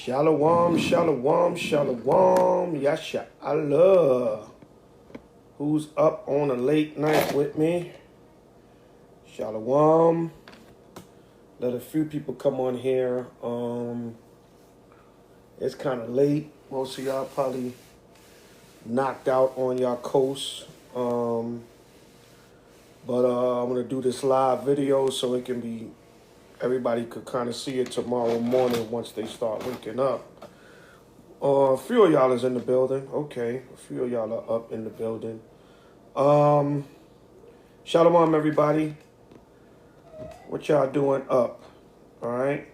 Shalom, shalom, shalom, yasha Allah. Who's up on a late night with me? Shalom. Let a few people come on here. It's kind of late. Most of y'all probably knocked out on y'all coast. But I'm gonna do this live video so it can be, everybody could kind of see it tomorrow morning once they start waking up. A few of y'all is in the building. Okay, a few of y'all are up in the building. Shalom, everybody. What y'all doing up? All right.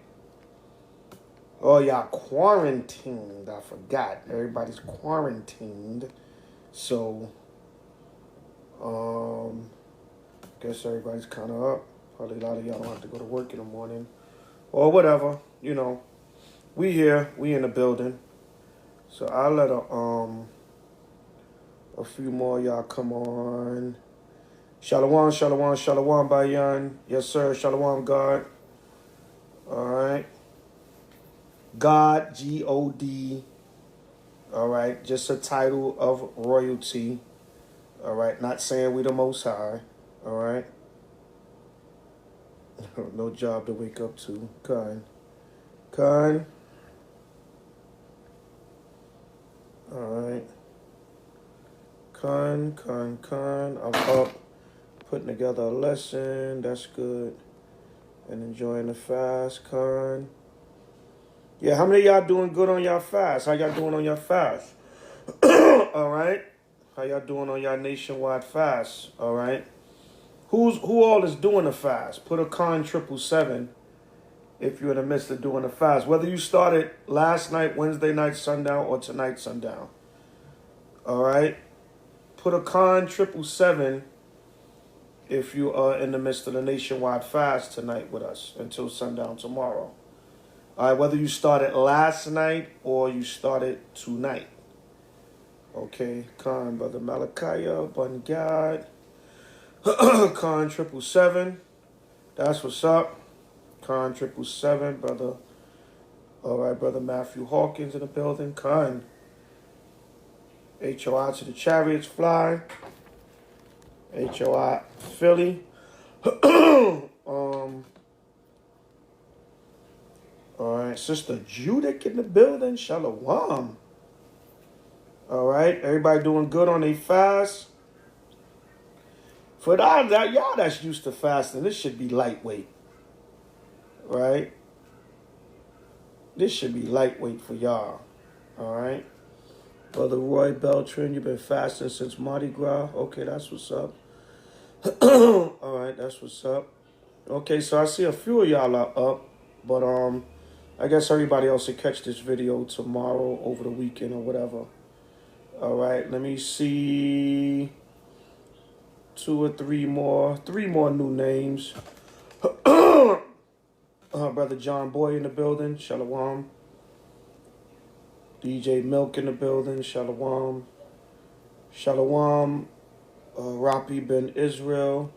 Oh, y'all quarantined. I forgot. Everybody's quarantined. So, guess everybody's kind of up. Probably a lot of y'all don't have to go to work in the morning. Or whatever. You know. We here. We in the building. So I'll let a few more of y'all come on. Shalom, shalom, shalom, Bayan. Yes, sir. Shalom, God. All right. God, G-O-D. All right. Just a title of royalty. All right. Not saying we the Most High. All right. No job to wake up to. Kind. All right. Con. I'm up, putting together a lesson. That's good. And enjoying the fast, con. Yeah, how many of y'all doing good on y'all fast? How y'all doing on y'all fast? All right. How y'all doing on y'all nationwide fast? All right. Who all is doing a fast? Put a con 777 if you're in the midst of doing a fast. Whether you started last night, Wednesday night, sundown, or tonight, sundown. All right. Put a con 777 if you are in the midst of the nationwide fast tonight with us until sundown tomorrow. All right, whether you started last night or you started tonight. Okay, con Brother Malachiah, Bun God. Con 777. That's what's up. Con 777, brother. All right, Brother Matthew Hawkins in the building. Con. H.O.I to the chariots fly. H.O.I Philly. All right, Sister Judic in the building. Shalom. All right, everybody doing good on their fast. For y'all that's used to fasting, this should be lightweight. Right? This should be lightweight for y'all. All right? Brother Roy Beltran, you've been fasting since Mardi Gras. Okay, that's what's up. All right, that's what's up. Okay, so I see a few of y'all are up. But I guess everybody else will catch this video tomorrow, over the weekend, or whatever. All right, let me see. 2 or 3 more. 3 more new names. Brother John Boy in the building. Shalom. DJ Milk in the building. Shalom. Shalom. Rapi Ben Israel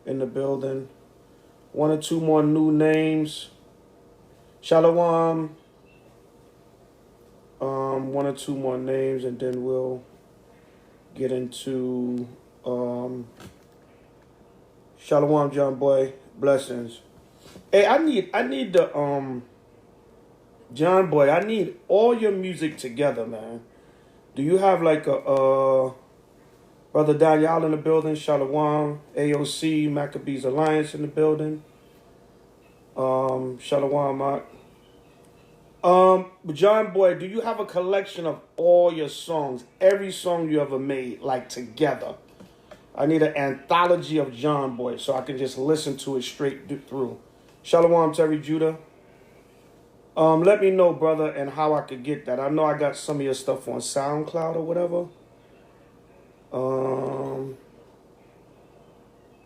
in the building. 1 or 2 more new names. Shalom. 1 or 2 more names, and then we'll get into Shalom, John Boy. Blessings. Hey, I need the John Boy, I need all your music together, man. Do you have like a Brother Daniel in the building? Shalom. AOC Maccabees Alliance in the building. Shalom, Mark. John Boy, do you have a collection of all your songs, every song you ever made, like together? I need an anthology of John Boy so I can just listen to it straight through. Shalom, Terry Judah. Let me know, brother, and how I could get that. I know I got some of your stuff on SoundCloud or whatever.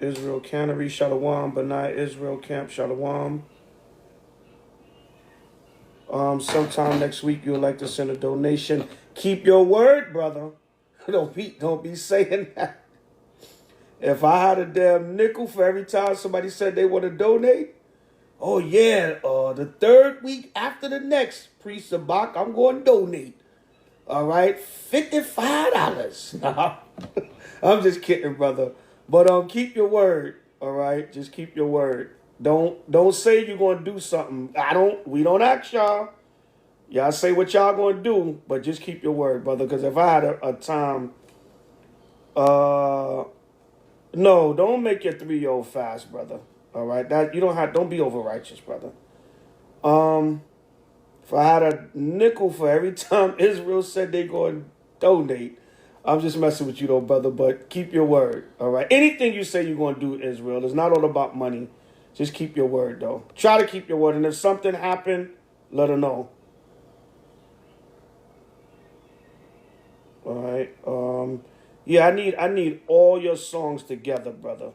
Israel Cannery, Shalom. Benai Israel Camp, Shalom. Sometime next week you'll like to send a donation. Keep your word, brother. Don't be saying that. If I had a damn nickel for every time somebody said they want to donate, oh yeah, the third week after the next pre-sabak, I'm going to donate. All right, $55. I'm just kidding, brother. But keep your word. All right, just keep your word. Don't say you're gonna do something. We don't ask y'all. Y'all say what y'all gonna do, but just keep your word, brother. Because if I had a time, no, don't make your 3-year-old fast, brother. All right, don't be over righteous, brother. If I had a nickel for every time Israel said they gonna donate, I'm just messing with you though, brother. But keep your word, all right? Anything you say you're gonna do, Israel, it's not all about money. Just keep your word, though. Try to keep your word, and if something happened, let her know. All right. Yeah, I need all your songs together, brother.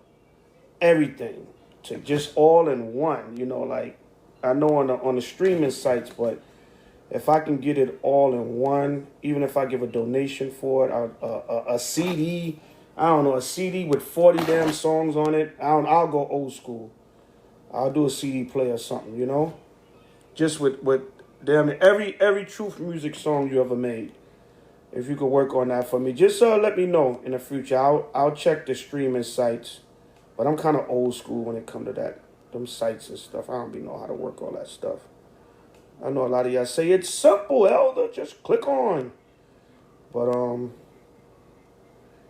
Everything, to just all in one. You know, like I know on the streaming sites, but if I can get it all in one, even if I give a donation for it, a CD, I don't know, a CD with 40 damn songs on it, I'll go old school. I'll do a CD player or something, you know? Just with damn every Truth Music song you ever made. If you could work on that for me, just let me know in the future. I'll check the streaming sites, but I'm kind of old school when it comes to that, them sites and stuff. I don't be know how to work all that stuff. I know a lot of y'all say it's simple, Elder. Just click on. But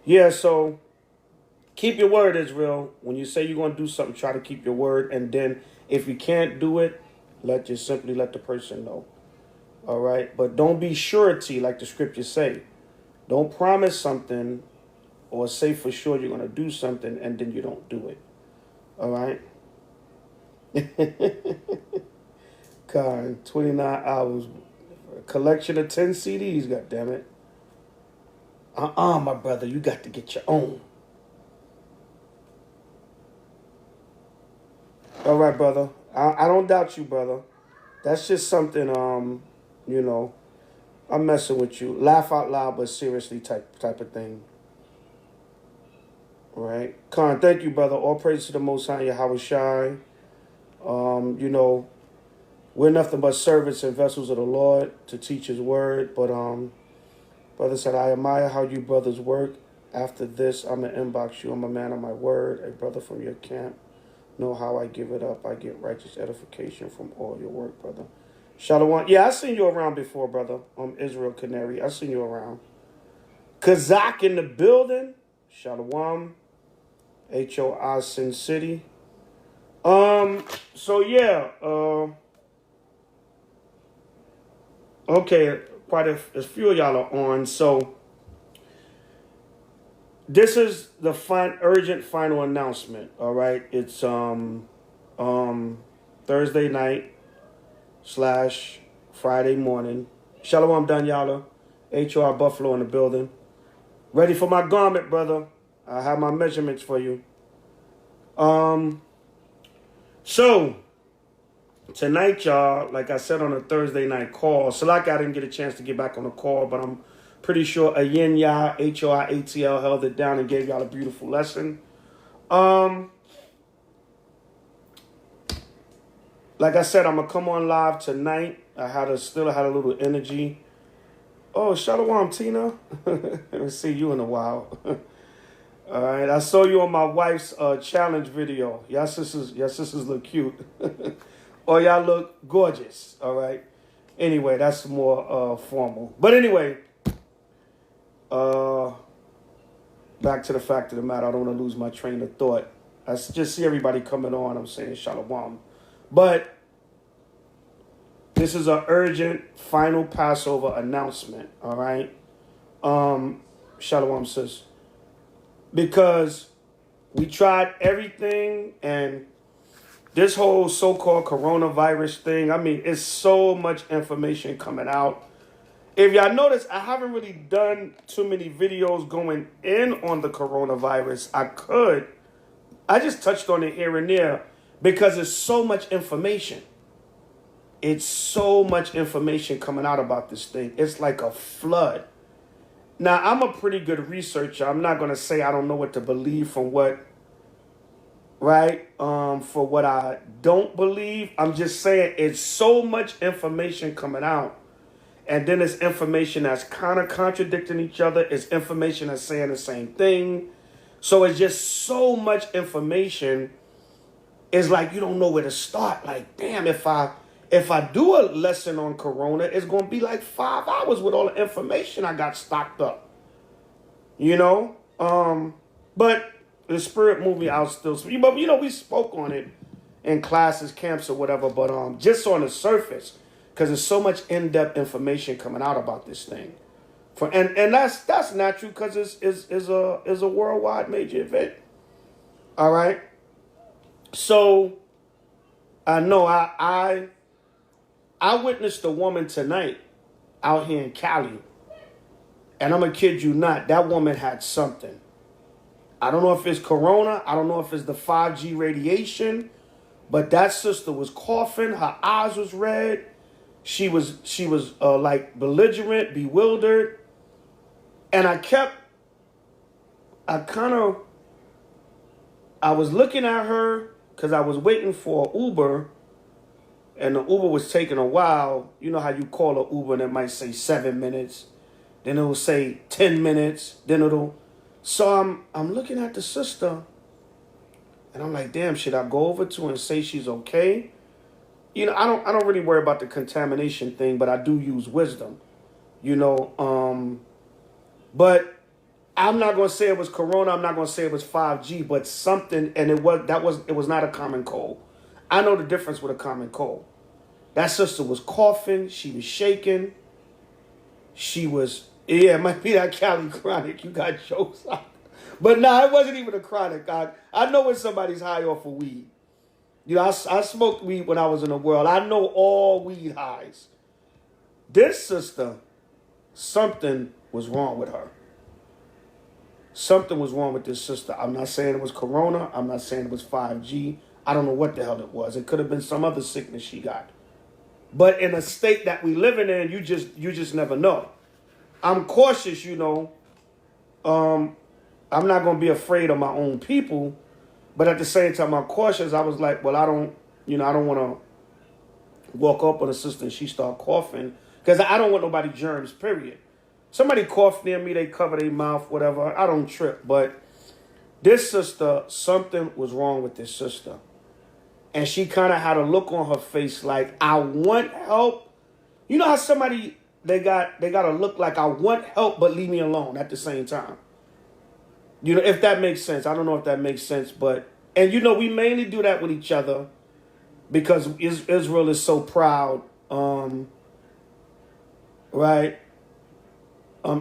yeah. So keep your word, Israel. When you say you're gonna do something, try to keep your word. And then if you can't do it, simply let the person know. All right. But don't be surety like the scriptures say. Don't promise something or say for sure you're gonna do something and then you don't do it. All right. 29 hours. A collection of 10 CDs, goddammit. My brother, you got to get your own. All right, brother. I don't doubt you, brother. That's just something, you know, I'm messing with you. Laugh out loud, but seriously type of thing. All right. Khan, thank you, brother. All praise to the Most High, H.O.I. You know, we're nothing but servants and vessels of the Lord to teach his word. But brother said, I admire how you brothers work. After this, I'm going to inbox you. I'm a man of my word, a brother from your camp. Know how I give it up. I get righteous edification from all your work, brother. Shalom. Yeah, I seen you around before, brother. Israel Canary. I seen you around. Kazakh in the building. Shalom. H.O.I. Sin City. So yeah, okay, quite a few of y'all are on. So this is the urgent final announcement. All right, it's Thursday night / Friday morning. Shalom Danyala, H.O.I. Buffalo in the building. Ready for my garment, brother. I have my measurements for you. So tonight, y'all, like I said on a Thursday night call, Salak, I didn't get a chance to get back on the call, but I'm pretty sure Ayin Yah, H.O.I. ATL held it down and gave y'all a beautiful lesson. Like I said, I'm gonna come on live tonight. I still had a little energy. Oh, Shalom, Tina. Haven't seen you in a while. All right, I saw you on my wife's challenge video. Y'all sisters look cute. Or y'all look gorgeous. All right. Anyway, that's more formal. But anyway, back to the fact of the matter. I don't want to lose my train of thought. I just see everybody coming on. I'm saying shalom. But this is an urgent final Passover announcement. All right. Shalom, sis. Because we tried everything, and this whole so-called coronavirus thing, I mean, it's so much information coming out. If y'all notice, I haven't really done too many videos going in on the coronavirus. I could, I just touched on it here and there because it's so much information. It's so much information coming out about this thing. It's like a flood. Now, I'm a pretty good researcher. I'm not going to say I don't know what to believe from what, right? For what I don't believe. I'm just saying it's so much information coming out. And then it's information that's kind of contradicting each other. It's information that's saying the same thing. So it's just so much information. It's like you don't know where to start. Like, damn, if I do a lesson on Corona, it's going to be like 5 hours with all the information I got stocked up. You know? But the Spirit moved me out still. But, you know, we spoke on it in classes, camps, or whatever. But just on the surface, because there's so much in-depth information coming out about this thing. And that's natural because it's a worldwide major event. All right? So, I know I witnessed a woman tonight out here in Cali. And I'm going to kid you not, that woman had something. I don't know if it's corona. I don't know if it's the 5G radiation. But that sister was coughing. Her eyes was red. She was like belligerent, bewildered. And I was looking at her because I was waiting for an Uber. And the Uber was taking a while. You know how you call an Uber and it might say 7 minutes. Then it'll say 10 minutes. So I'm looking at the sister. And I'm like, damn, should I go over to her and say she's okay? You know, I don't really worry about the contamination thing, but I do use wisdom. You know, but I'm not going to say it was corona. I'm not going to say it was 5G, but something, and it was not a common cold. I know the difference with a common cold. That sister was coughing. She was shaking. It might be that Cali chronic. You got jokes out. But no, it wasn't even a chronic. I know when somebody's high off of weed. You know, I smoked weed when I was in the world. I know all weed highs. This sister, something was wrong with her. Something was wrong with this sister. I'm not saying it was corona. I'm not saying it was 5G. I don't know what the hell it was. It could have been some other sickness she got. But in a state that we living in, you just never know. I'm cautious, you know. I'm not going to be afraid of my own people. But at the same time, I'm cautious. I was like, well, I don't want to walk up on a sister and she start coughing. Because I don't want nobody germs, period. Somebody cough near me, they cover their mouth, whatever. I don't trip. But this sister, something was wrong with this sister. And she kind of had a look on her face like, I want help. You know how somebody, they got a look like, I want help, but leave me alone at the same time. You know, if that makes sense. I don't know if that makes sense, but, and you know, we mainly do that with each other because Israel is so proud, right?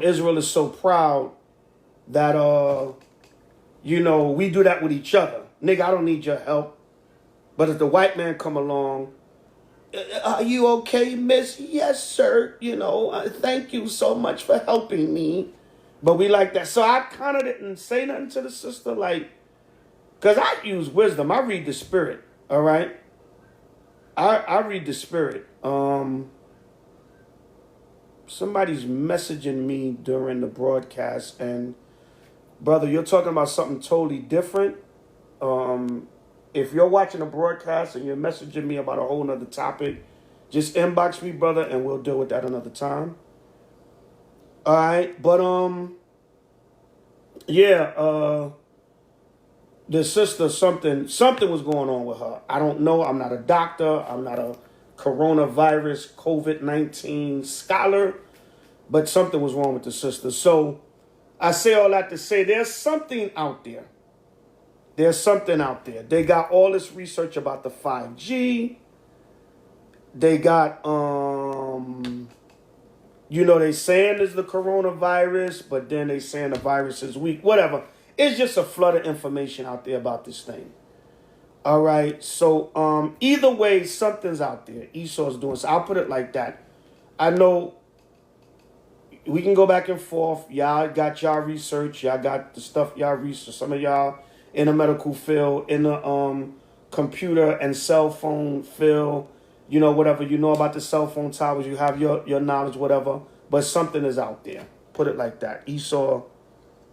Israel is so proud that, you know, we do that with each other. Nigga, I don't need your help. But if the white man come along, are you okay, miss? Yes, sir. You know, thank you so much for helping me. But we like that. So I kind of didn't say nothing to the sister, like, because I use wisdom. I read the spirit, all right? I read the spirit. Somebody's messaging me during the broadcast, and, brother, you're talking about something totally different. If you're watching a broadcast and you're messaging me about a whole nother topic, just inbox me, brother, and we'll deal with that another time. All right, but the sister, something was going on with her. I don't know. I'm not a doctor. I'm not a coronavirus, COVID-19 scholar, but something was wrong with the sister. So I say all that to say there's something out there. There's something out there. They got all this research about the 5G. They got, you know, they saying it's the coronavirus, but then they saying the virus is weak. Whatever. It's just a flood of information out there about this thing. All right. So either way, something's out there. Esau's doing so. I'll put it like that. I know we can go back and forth. Y'all got y'all research. Y'all got the stuff y'all research. Some of y'all in the medical field, in the computer and cell phone field, whatever. You know about the cell phone towers, you have your knowledge, whatever. But something is out there. Put it like that. Esau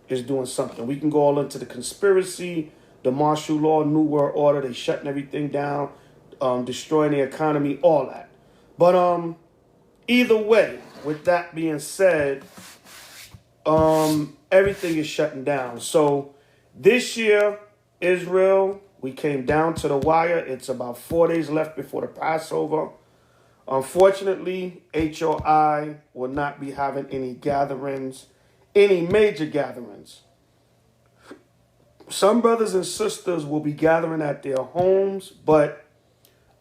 is doing something. We can go all into the conspiracy, the martial law, New World Order. They shutting everything down, destroying the economy, all that. But either way, with that being said, everything is shutting down. So this year, Israel, we came down to the wire. It's about 4 days left before the Passover. Unfortunately, H.O.I will not be having any gatherings, any major gatherings. Some brothers and sisters will be gathering at their homes, but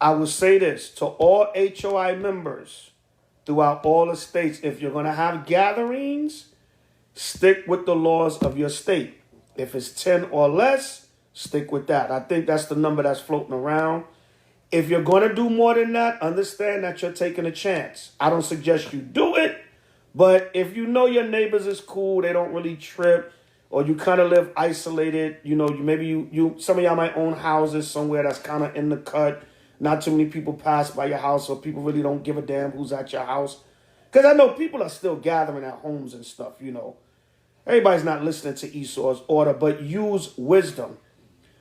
I will say this to all H.O.I members throughout all the states: if you're going to have gatherings, stick with the laws of your state. If it's 10 or less, stick with that. I think that's the number that's floating around. If you're going to do more than that, understand that you're taking a chance. I don't suggest you do it, but if you know your neighbors is cool, they don't really trip, or you kind of live isolated, maybe you some of y'all might own houses somewhere that's kind of in the cut. Not too many people pass by your house, or people really don't give a damn who's at your house. Because I know people are still gathering at homes and stuff, Everybody's not listening to Esau's order, but use wisdom.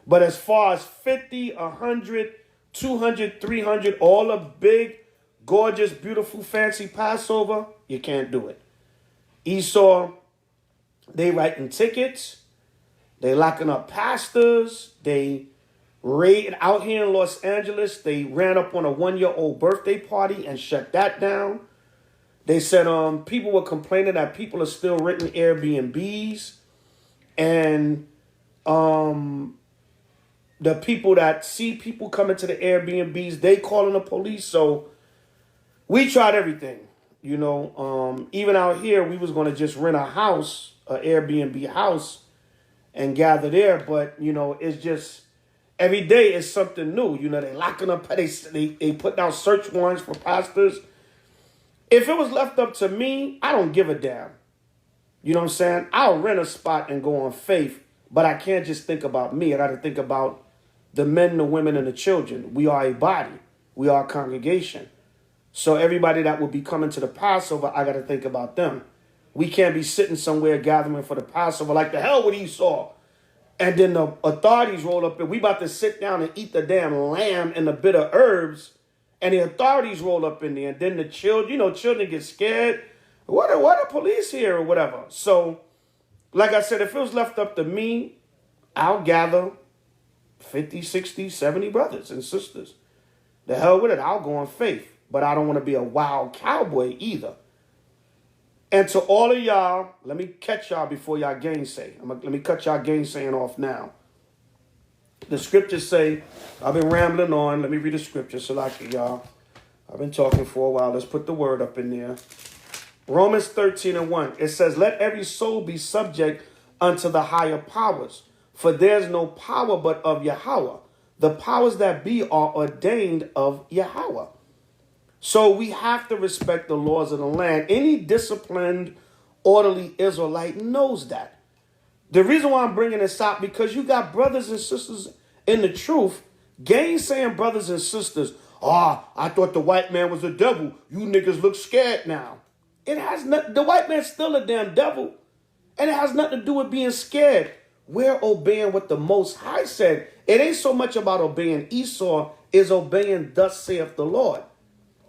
But as far as 50, 100, 200, 300, all the big, gorgeous, beautiful, fancy Passover, you can't do it. Esau, they writing tickets. They locking up pastors. They raid out here in Los Angeles. They ran up on a 1-year-old birthday party and shut that down. They said people were complaining that people are still renting Airbnbs. And the people that see people coming to the Airbnbs, they calling the police. So we tried everything, even out here, we was going to just rent a house, an Airbnb house, and gather there. But, it's just every day is something new. They locking up, they put down search warrants for pastors. If it was left up to me, I don't give a damn. You know what I'm saying? I'll rent a spot and go on faith, but I can't just think about me. I got to think about the men, the women, and the children. We are a body. We are a congregation. So everybody that will be coming to the Passover, I got to think about them. We can't be sitting somewhere gathering for the Passover like the hell with Esau. And then the authorities roll up and we about to sit down and eat the damn lamb and the bitter herbs. And the authorities roll up in there. And then the children, children get scared. What are police here or whatever? So, like I said, if it was left up to me, I'll gather 50, 60, 70 brothers and sisters. The hell with it. I'll go on faith. But I don't want to be a wild cowboy either. And to all of y'all, let me catch y'all before y'all gainsay. Let me cut y'all gainsaying off now. The scriptures say, I've been rambling on. Let me read the scripture so like y'all. I've been talking for a while. Let's put the word up in there. Romans 13:1. It says, let every soul be subject unto the higher powers. For there's no power but of Yahweh. The powers that be are ordained of Yahweh. So we have to respect the laws of the land. Any disciplined, orderly Israelite knows that. The reason why I'm bringing this up, because you got brothers and sisters in the truth, gainsaying brothers and sisters. I thought the white man was the devil. You niggas look scared now. It has nothing. The white man's still a damn devil. And it has nothing to do with being scared. We're obeying what the Most High said. It ain't so much about obeying Esau, it's obeying thus saith the Lord.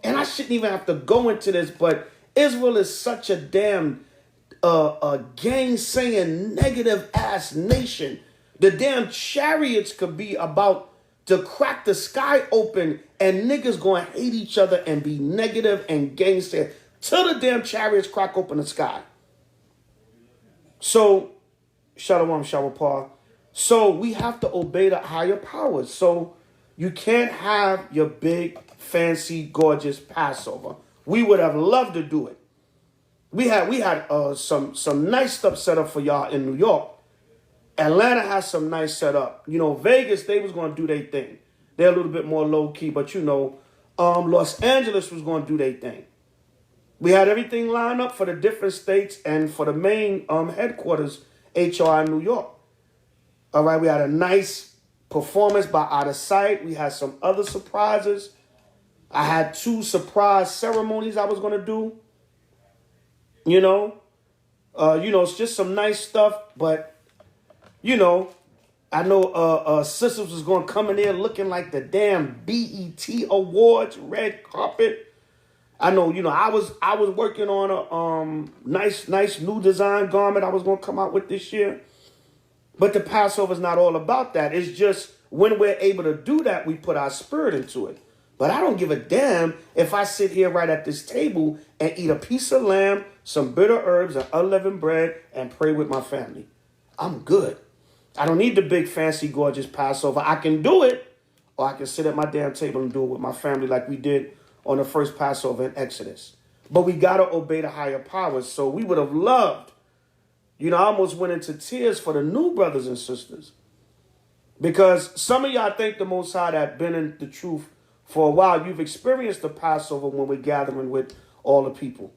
And I shouldn't even have to go into this, but Israel is such a damn gainsaying, negative ass nation. The damn chariots could be about to crack the sky open and niggas going to hate each other and be negative and gainsaying till the damn chariots crack open the sky. So, Shalom, Shalom. So we have to obey the higher powers. So you can't have your big, fancy, gorgeous Passover. We would have loved to do it. We had some nice stuff set up for y'all in New York. Atlanta has some nice setup. Vegas, they was going to do their thing. They're a little bit more low key, but Los Angeles was going to do their thing. We had everything lined up for the different states and for the main headquarters, H.O.I. New York. All right, we had a nice performance by Out of Sight. We had some other surprises. I had 2 surprise ceremonies I was going to do. It's just some nice stuff. But, I know sisters was going to come in there looking like the damn BET Awards, red carpet. I know, I was working on a nice new design garment I was going to come out with this year. But the Passover is not all about that. It's just when we're able to do that, we put our spirit into it. But I don't give a damn if I sit here right at this table and eat a piece of lamb, some bitter herbs, and unleavened bread, and pray with my family. I'm good. I don't need the big, fancy, gorgeous Passover. I can do it, or I can sit at my damn table and do it with my family like we did on the first Passover in Exodus. But we got to obey the higher powers. So we would have loved, I almost went into tears for the new brothers and sisters. Because some of y'all think the Most High that been in the truth for a while, you've experienced the Passover when we're gathering with all the people.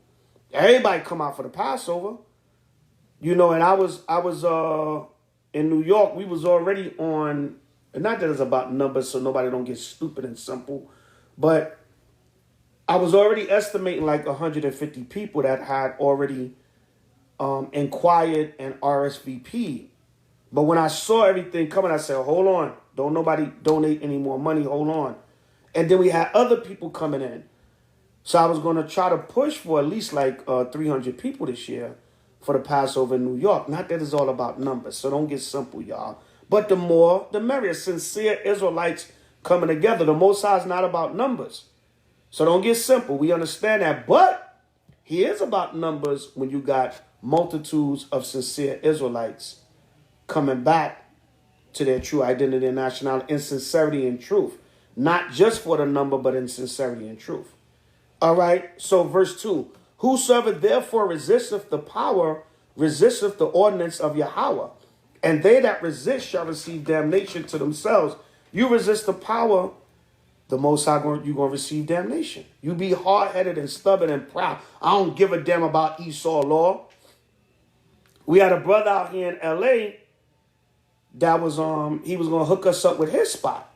Everybody come out for the Passover. And I was in New York. We was already on, and not that it's about numbers so nobody don't get stupid and simple, but I was already estimating like 150 people that had already inquired and RSVP. But when I saw everything coming, I said, hold on. Don't nobody donate any more money. Hold on. And then we had other people coming in. So I was going to try to push for at least like 300 people this year for the Passover in New York. Not that it's all about numbers, so don't get simple, y'all. But the more, the merrier. Sincere Israelites coming together. The Most High is not about numbers. So don't get simple. We understand that. But he is about numbers when you got multitudes of sincere Israelites coming back to their true identity and nationality in sincerity and truth. Not just for the number, but in sincerity and truth. All right. So verse 2. Whosoever therefore resisteth the power, resisteth the ordinance of Yahweh. And they that resist shall receive damnation to themselves. You resist the power, the Most High, you're going to receive damnation. You be hard-headed and stubborn and proud. I don't give a damn about Esau law. We had a brother out here in L.A. that was, he was going to hook us up with his spot.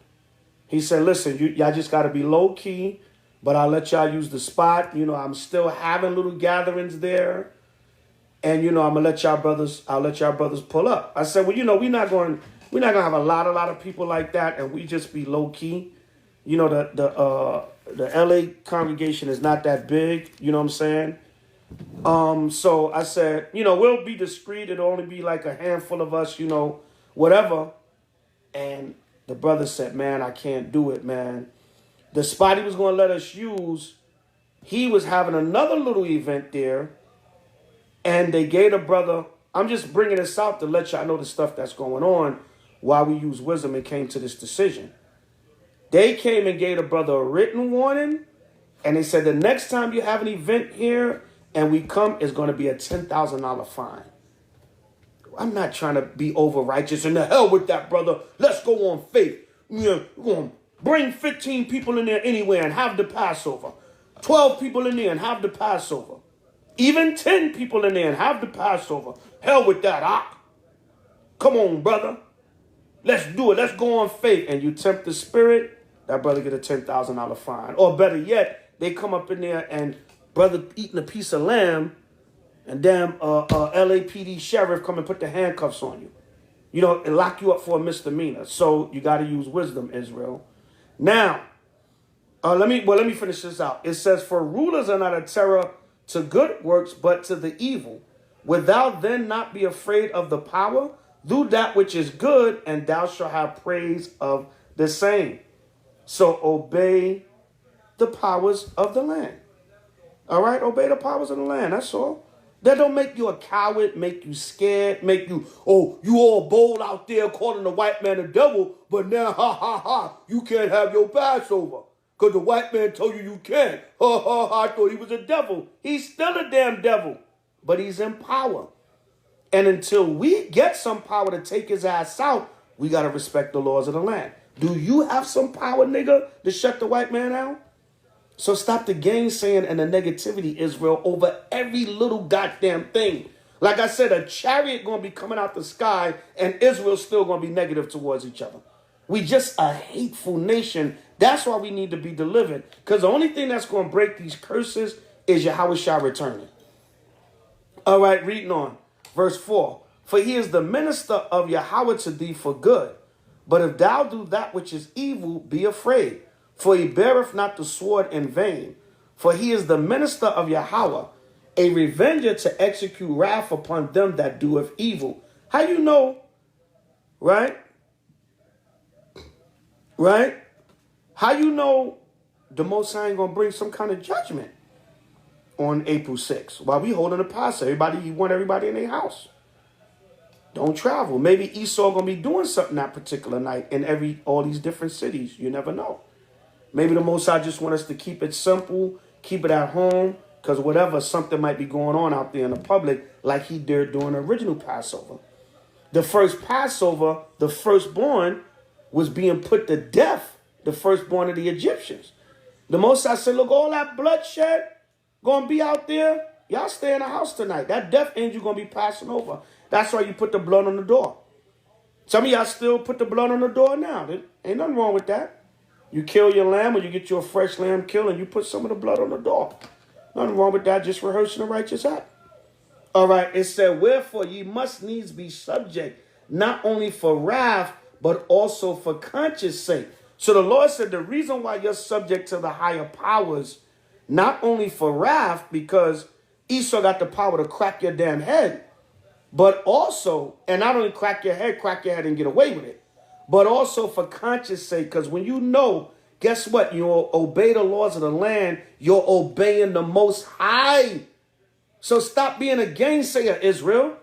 He said, listen, y'all just got to be low-key, but I'll let y'all use the spot. I'm still having little gatherings there. And, I'm going to let y'all brothers pull up. I said, well, we're not going to have a lot of people like that, and we just be low-key. The LA congregation is not that big, you know what I'm saying? So I said, we'll be discreet. It'll only be like a handful of us, whatever. And the brother said, man, I can't do it, man. The spot he was going to let us use, he was having another little event there. And they gave the brother, I'm just bringing this out to let y'all know the stuff that's going on while we use wisdom and came to this decision. They came and gave the brother a written warning. And they said the next time you have an event here and we come, it's going to be a $10,000 fine. I'm not trying to be over righteous. And the hell with that, brother. Let's go on faith. We're going to bring 15 people in there anywhere and have the Passover. 12 people in there and have the Passover. Even 10 people in there and have the Passover. Hell with that. Come on, brother. Let's do it. Let's go on faith. And you tempt the spirit, that brother get a $10,000 fine. Or better yet, they come up in there and brother eating a piece of lamb, and damn LAPD sheriff come and put the handcuffs on you. And lock you up for a misdemeanor. So you got to use wisdom, Israel. Now, let me finish this out. It says, for rulers are not a terror to good works, but to the evil. Wilt thou then not be afraid of the power? Do that which is good, and thou shalt have praise of the same. So obey the powers of the land. All right? Obey the powers of the land. That's all. That don't make you a coward, make you scared, make you, you all bold out there calling the white man a devil, but now, you can't have your Passover. Because the white man told you can. I thought he was a devil. He's still a damn devil, but he's in power. And until we get some power to take his ass out, we got to respect the laws of the land. Do you have some power, nigga, to shut the white man out? So stop the gainsaying and the negativity, Israel, over every little goddamn thing. Like I said, a chariot going to be coming out the sky and Israel's still going to be negative towards each other. We just a hateful nation. That's why we need to be delivered. Because the only thing that's going to break these curses is H.O.I returning. All right, reading on. Verse 4. For he is the minister of Yahweh to thee for good. But if thou do that which is evil, be afraid. For he beareth not the sword in vain. For he is the minister of Yahweh, a revenger to execute wrath upon them that doeth evil. How you know, right? Right? How you know the Most High ain't going to bring some kind of judgment on April 6th while we holding the Passover? You want everybody in their house. Don't travel. Maybe Esau going to be doing something that particular night in all these different cities. You never know. Maybe the Most High just want us to keep it simple, keep it at home, because whatever, something might be going on out there in the public like he did during the original Passover. The first Passover, the firstborn was being put to death, the firstborn of the Egyptians. The Most High said, look, all that bloodshed going to be out there. Y'all stay in the house tonight. That death angel going to be passing over. That's why you put the blood on the door. Some of y'all still put the blood on the door now. There ain't nothing wrong with that. You kill your lamb or you get you a fresh lamb killed and you put some of the blood on the door. Nothing wrong with that, just rehearsing a righteous act. All right, it said, wherefore ye must needs be subject, not only for wrath, but also for conscience sake. So the Lord said the reason why you're subject to the higher powers, not only for wrath, because Esau got the power to crack your damn head, but also, and not only crack your head and get away with it, but also for conscience sake, because when you know, guess what? You'll obey the laws of the land. You're obeying the Most High. So stop being a gainsayer, Israel.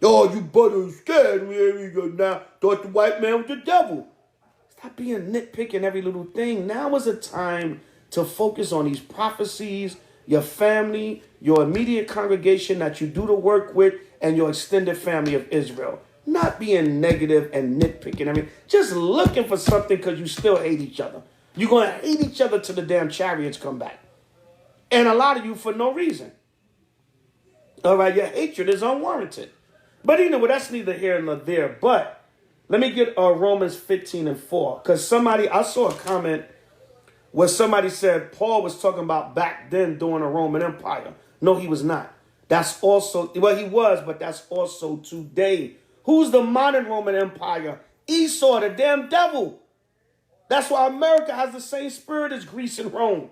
Oh, you brothers scared me now. Thought the white man was the devil. Stop being nitpicking every little thing. Now is a time to focus on these prophecies, your family, your immediate congregation that you do the work with, and your extended family of Israel. Not being negative and nitpicking. I mean, just looking for something because you still hate each other. You're going to hate each other till the damn chariots come back. And a lot of you for no reason. All right, your hatred is unwarranted. But anyway, that's neither here nor there. But let me get Romans 15:4. Because I saw a comment where somebody said Paul was talking about back then during the Roman Empire. No, he was not. That's also, well, he was, but that's also today. Who's the modern Roman Empire? Esau, the damn devil. That's why America has the same spirit as Greece and Rome.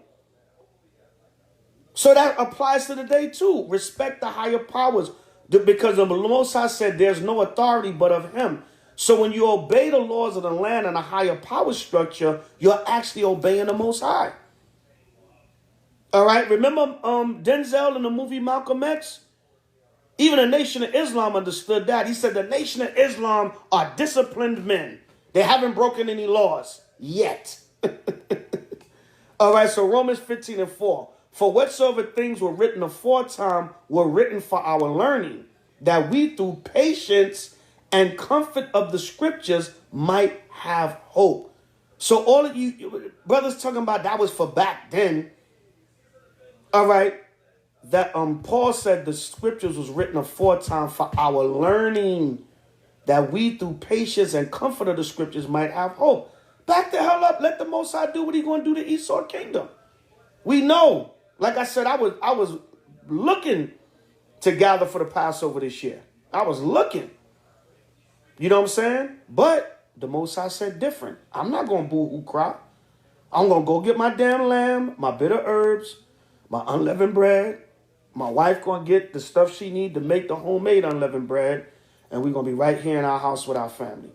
So that applies to today too. Respect the higher powers. Because the Most High said there's no authority but of him. So when you obey the laws of the land and a higher power structure, you're actually obeying the Most High. All right. Remember Denzel in the movie Malcolm X? Even the Nation of Islam understood that. He said the Nation of Islam are disciplined men. They haven't broken any laws yet. All right. So Romans 15:4. For whatsoever things were written aforetime were written for our learning, that we through patience and comfort of the scriptures might have hope. So all of you brothers talking about that was for back then. All right. That Paul said the scriptures was written aforetime for our learning, that we through patience and comfort of the scriptures might have hope. Back the hell up. Let the Most High do what he's going to do to Esau kingdom. We know. Like I said, I was looking to gather for the Passover this year. I was looking. You know what I'm saying? But the Most High said different. I'm not going to boo-hoo cry. I'm going to go get my damn lamb, my bitter herbs, my unleavened bread. My wife going to get the stuff she need to make the homemade unleavened bread. And we're going to be right here in our house with our family.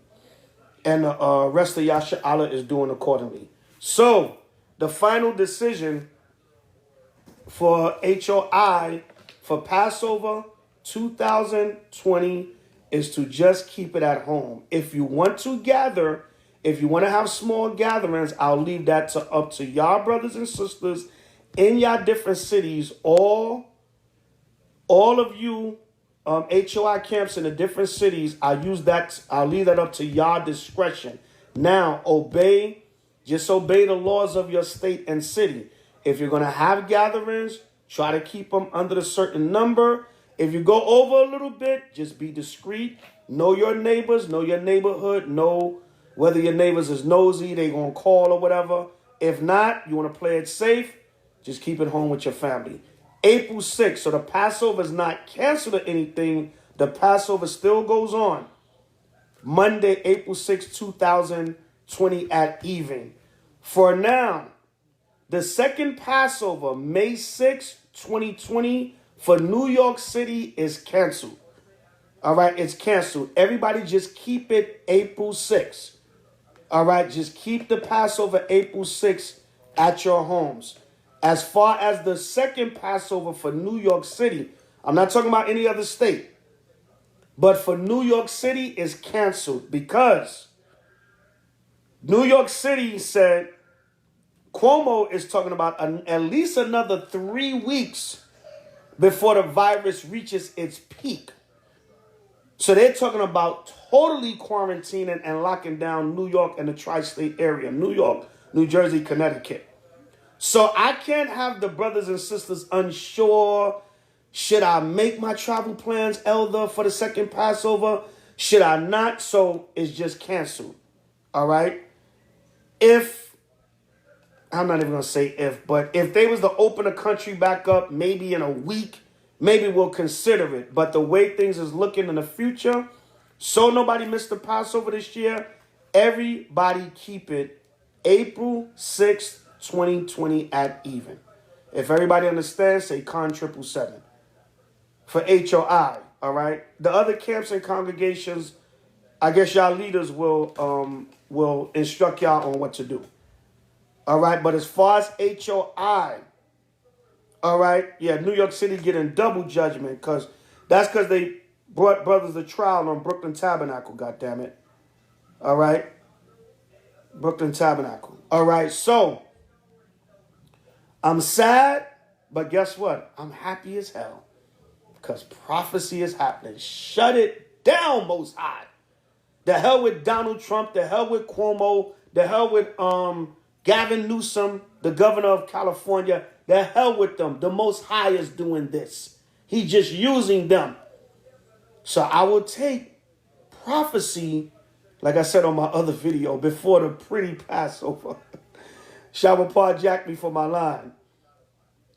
And the rest of Yasha Allah is doing accordingly. So the final decision for H.O.I. for Passover 2020 is to just keep it at home. If you want to gather, if you want to have small gatherings, I'll leave that up to y'all brothers and sisters in y'all different cities. All of you H.O.I. camps in the different cities, I'll leave that up to y'all discretion. Now, just obey the laws of your state and city. If you're going to have gatherings, try to keep them under a certain number. If you go over a little bit, just be discreet. Know your neighbors, know your neighborhood, know whether your neighbors is nosy, they gonna call or whatever. If not, you want to play it safe, just keep it home with your family. April 6th, so the Passover is not canceled or anything. The Passover still goes on. Monday, April 6th, 2020 at even. For now, the second Passover, May 6th, 2020, for New York City is canceled. All right, it's canceled. Everybody just keep it April 6th. All right, just keep the Passover April 6th at your homes. As far as the second Passover for New York City, I'm not talking about any other state, but for New York City is canceled because New York City said Cuomo is talking about at least another 3 weeks before the virus reaches its peak. So they're talking about totally quarantining and locking down New York and the tri-state area, New York, New Jersey, Connecticut. So I can't have the brothers and sisters unsure. Should I make my travel plans, Elder, for the second Passover? Should I not? So it's just canceled. All right? I'm not even going to say if, but if they was to open the country back up maybe in a week, maybe we'll consider it. But the way things is looking in the future, so nobody missed the Passover this year, everybody keep it April 6th, 2020 at even. If everybody understands, say con 777 for H.O.I, all right? The other camps and congregations, I guess y'all leaders will instruct y'all on what to do. All right, but as far as H.O.I, all right, yeah, New York City getting double judgment because they brought brothers to trial on Brooklyn Tabernacle, goddammit. All right, Brooklyn Tabernacle. All right, so I'm sad, but guess what? I'm happy as hell because prophecy is happening. Shut it down, Most High. The hell with Donald Trump, the hell with Cuomo, the hell with Gavin Newsom, the governor of California. The hell with them. The Most High is doing this. He's just using them. So I will take prophecy, like I said on my other video, before the pretty Passover. Shabbat jack me for my line.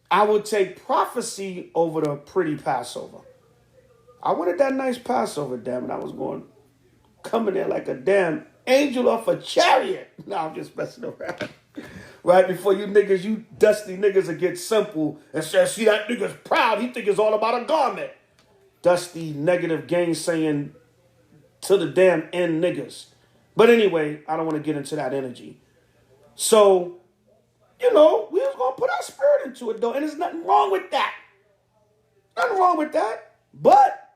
I will take prophecy over the pretty Passover. I wanted that nice Passover, damn it. I was coming there like a damn angel off a chariot. No, I'm just messing around. Right before you niggas, you dusty niggas will get simple and say, see that nigga's proud. He think it's all about a garment. Dusty, negative, gainsaying to the damn end niggas. But anyway, I don't want to get into that energy. So, we was going to put our spirit into it, though. And there's nothing wrong with that. Nothing wrong with that. But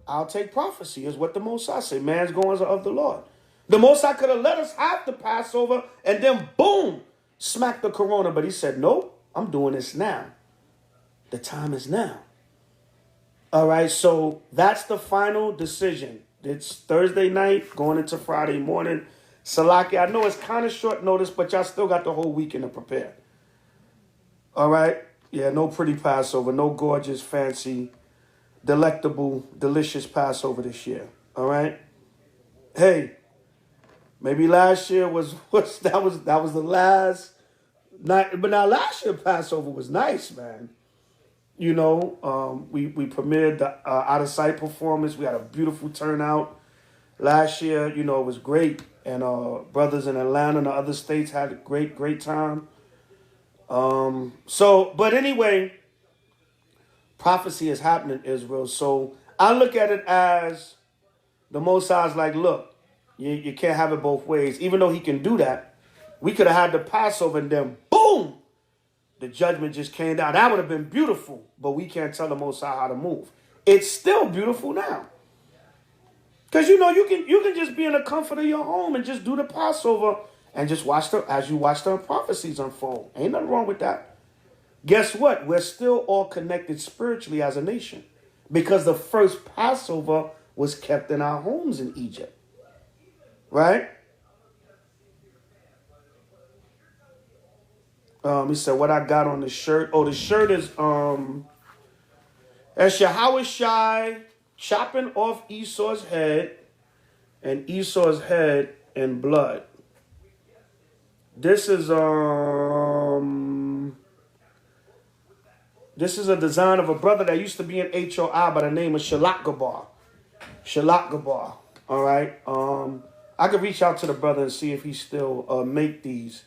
I'll take prophecy is what the Most High say. Man's goings are of the Lord. The Most High could have let us have the Passover and then boom, smack the corona. But he said, nope, I'm doing this now. The time is now. All right, so that's the final decision. It's Thursday night going into Friday morning. Salaki, I know it's kind of short notice, but y'all still got the whole weekend to prepare. All right? Yeah, no pretty Passover, no gorgeous, fancy, delectable, delicious Passover this year. All right? Hey, maybe last year was that was the last night, but now last year Passover was nice, man. We premiered the Out of Sight performance. We had a beautiful turnout last year. It was great, and brothers in Atlanta and the other states had a great time. But anyway, prophecy is happening, Israel. So I look at it as the Most High is like, look, you can't have it both ways. Even though he can do that, we could have had the Passover and then boom, the judgment just came down. That would have been beautiful, but we can't tell the Most High how to move. It's still beautiful now. Because, you can just be in the comfort of your home and just do the Passover and just watch the prophecies unfold. Ain't nothing wrong with that. Guess what? We're still all connected spiritually as a nation because the first Passover was kept in our homes in Egypt. Right? He said, what I got on the shirt. Oh, the shirt is, That's H.O.I chopping off Esau's head and Esau's head in blood. This is a design of a brother that used to be in H.O.I by the name of Shalak Gabar. All right. I could reach out to the brother and see if he still make these.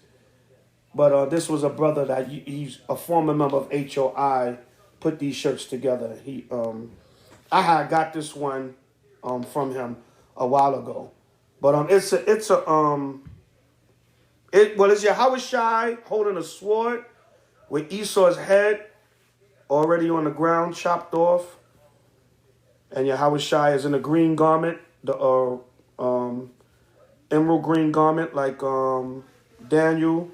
But this was a brother that he's a former member of H.O.I. Put these shirts together. I had got this one from him a while ago. But it's H.O.I holding a sword with Esau's head already on the ground, chopped off. And H.O.I is in a green garment, the emerald green garment, like Daniel,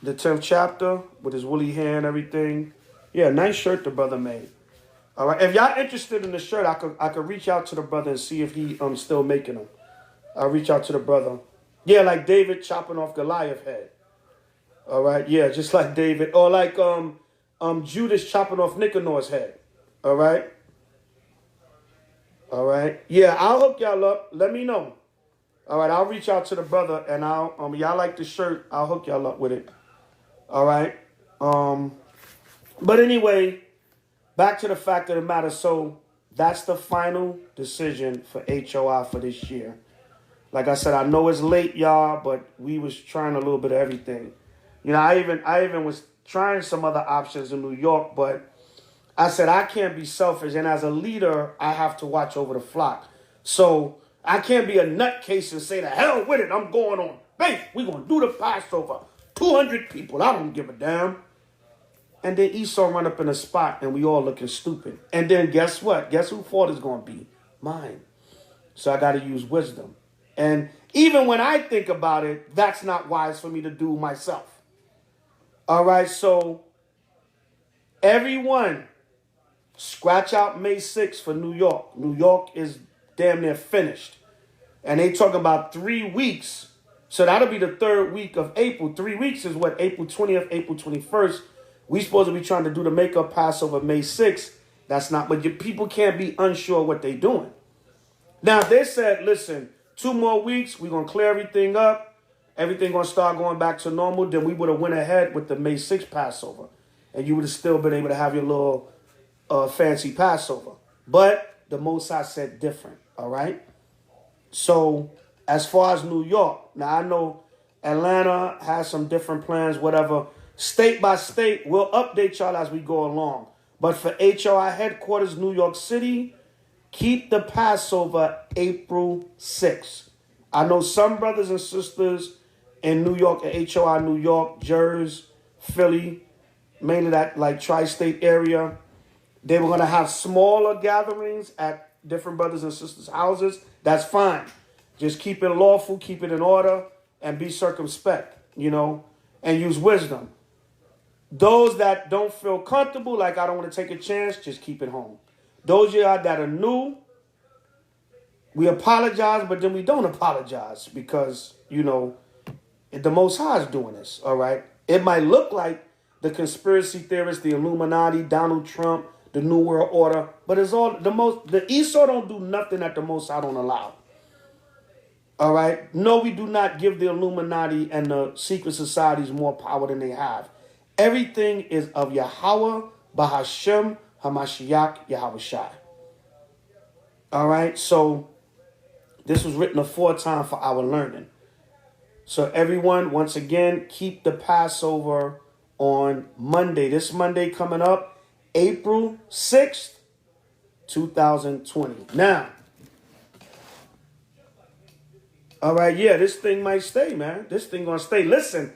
the 10th chapter, with his woolly hair and everything. Yeah, nice shirt the brother made. All right, if y'all interested in the shirt, I could reach out to the brother and see if he still making them. I'll reach out to the brother. Yeah, like David chopping off Goliath's head. All right, yeah, just like David, or like Judas chopping off Nicanor's head. All right. All right. Yeah, I'll hook y'all up. Let me know. All right, I'll reach out to the brother and I'll y'all like the shirt, I'll hook y'all up with it. All right. But anyway, back to the fact of the matter. So that's the final decision for H.O.I for this year. Like I said, I know it's late, y'all, but we was trying a little bit of everything. You know, I even was trying some other options in New York, but I said I can't be selfish, and as a leader, I have to watch over the flock. So I can't be a nutcase and say, the hell with it, I'm going on base. We're going to do the Passover. 200 people, I don't give a damn. And then Esau run up in a spot, and we all looking stupid. And then guess what? Guess whose fault is going to be? Mine. So I got to use wisdom. And even when I think about it, that's not wise for me to do myself. All right, so everyone, scratch out May 6th for New York. New York is damn near finished. And they talk about 3 weeks. So that'll be the third week of April. 3 weeks is what, April 20th, April 21st. We supposed to be trying to do the makeup Passover May 6th. That's not, but your people can't be unsure what they're doing. Now, they said, listen, 2 more weeks, we're going to clear everything up. Everything going to start going back to normal. Then we would have went ahead with the May 6th Passover. And you would have still been able to have your little fancy Passover. But the Most High said different, all right? So as far as New York, now I know Atlanta has some different plans, whatever. State by state, we'll update y'all as we go along. But for H.O.I headquarters, New York City, keep the Passover April 6th. I know some brothers and sisters in New York, at H.O.I New York, Jersey, Philly, mainly that like tri-state area, they were going to have smaller gatherings at different brothers and sisters' houses. That's fine. Just keep it lawful, keep it in order, and be circumspect, you know, and use wisdom. Those that don't feel comfortable, like I don't want to take a chance, just keep it home. Those of y'all that are new, we apologize, but then we don't apologize because, you know, the Most High is doing this, all right? It might look like the conspiracy theorists, the Illuminati, Donald Trump, the New World Order, but it's all the Esau don't do nothing that the Most High don't allow. All right? No, we do not give the Illuminati and the secret societies more power than they have. Everything is of Yahweh, Bahashem, Hamashiach, Yahushai. All right? So this was written aforetime for our learning. So everyone, once again, keep the Passover on Monday. This Monday coming up, April 6th, 2020. Now, all right, yeah, this thing might stay, man. This thing gonna stay. Listen,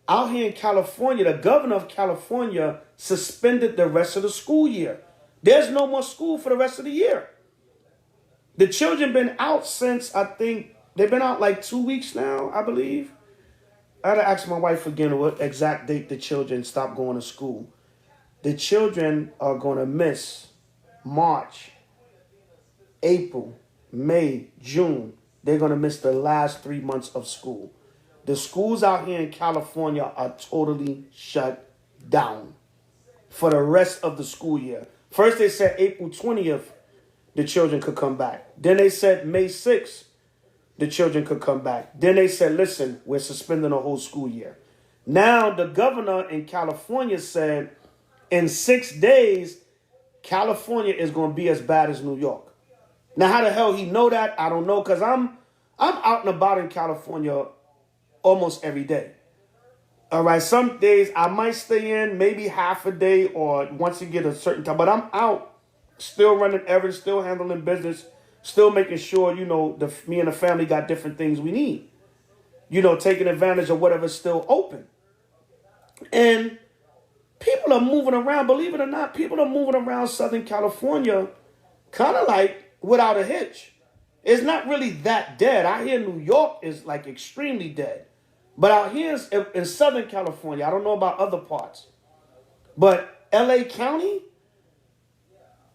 out here in California, the governor of California suspended the rest of the school year. There's no more school for the rest of the year. The children been out since, I think, they've been out like 2 weeks now, I believe. I had to ask my wife again what exact date the children stopped going to school. The children are going to miss March, April, May, June. They're going to miss the last 3 months of school. The schools out here in California are totally shut down for the rest of the school year. First they said April 20th, the children could come back. Then they said May 6th, the children could come back. Then they said, listen, we're suspending the whole school year. Now the governor in California said in 6 days, California is going to be as bad as New York. Now, how the hell he know that? I don't know, because I'm out and about in California almost every day. All right, some days I might stay in maybe half a day or once you get a certain time, but I'm out, still running errands, still handling business, still making sure, me and the family got different things we need. Taking advantage of whatever's still open. And people are moving around, believe it or not, people are moving around Southern California kind of like without a hitch. It's not really that dead. Out here in New York is like extremely dead. But out here in Southern California, I don't know about other parts, but LA County,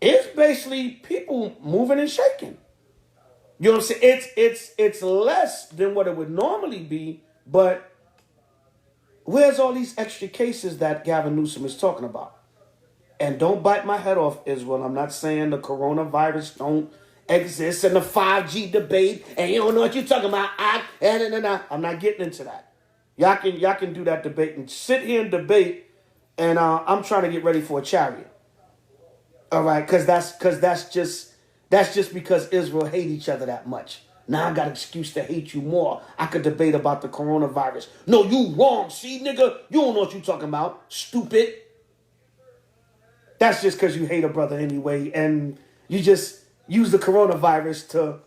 it's basically people moving and shaking. You know what I'm saying? It's less than what it would normally be, but where's all these extra cases that Gavin Newsom is talking about? And don't bite my head off, Israel. I'm not saying the coronavirus don't exist and the 5G debate and you don't know what you're talking about. I'm not getting into that. Y'all can do that debate and sit here and debate, and I'm trying to get ready for a chariot. All right, because that's just because Israel hate each other that much. Now I got an excuse to hate you more. I could debate about the coronavirus. No, you wrong. See, nigga, you don't know what you talking about. Stupid. That's just because you hate a brother anyway, and you just use the coronavirus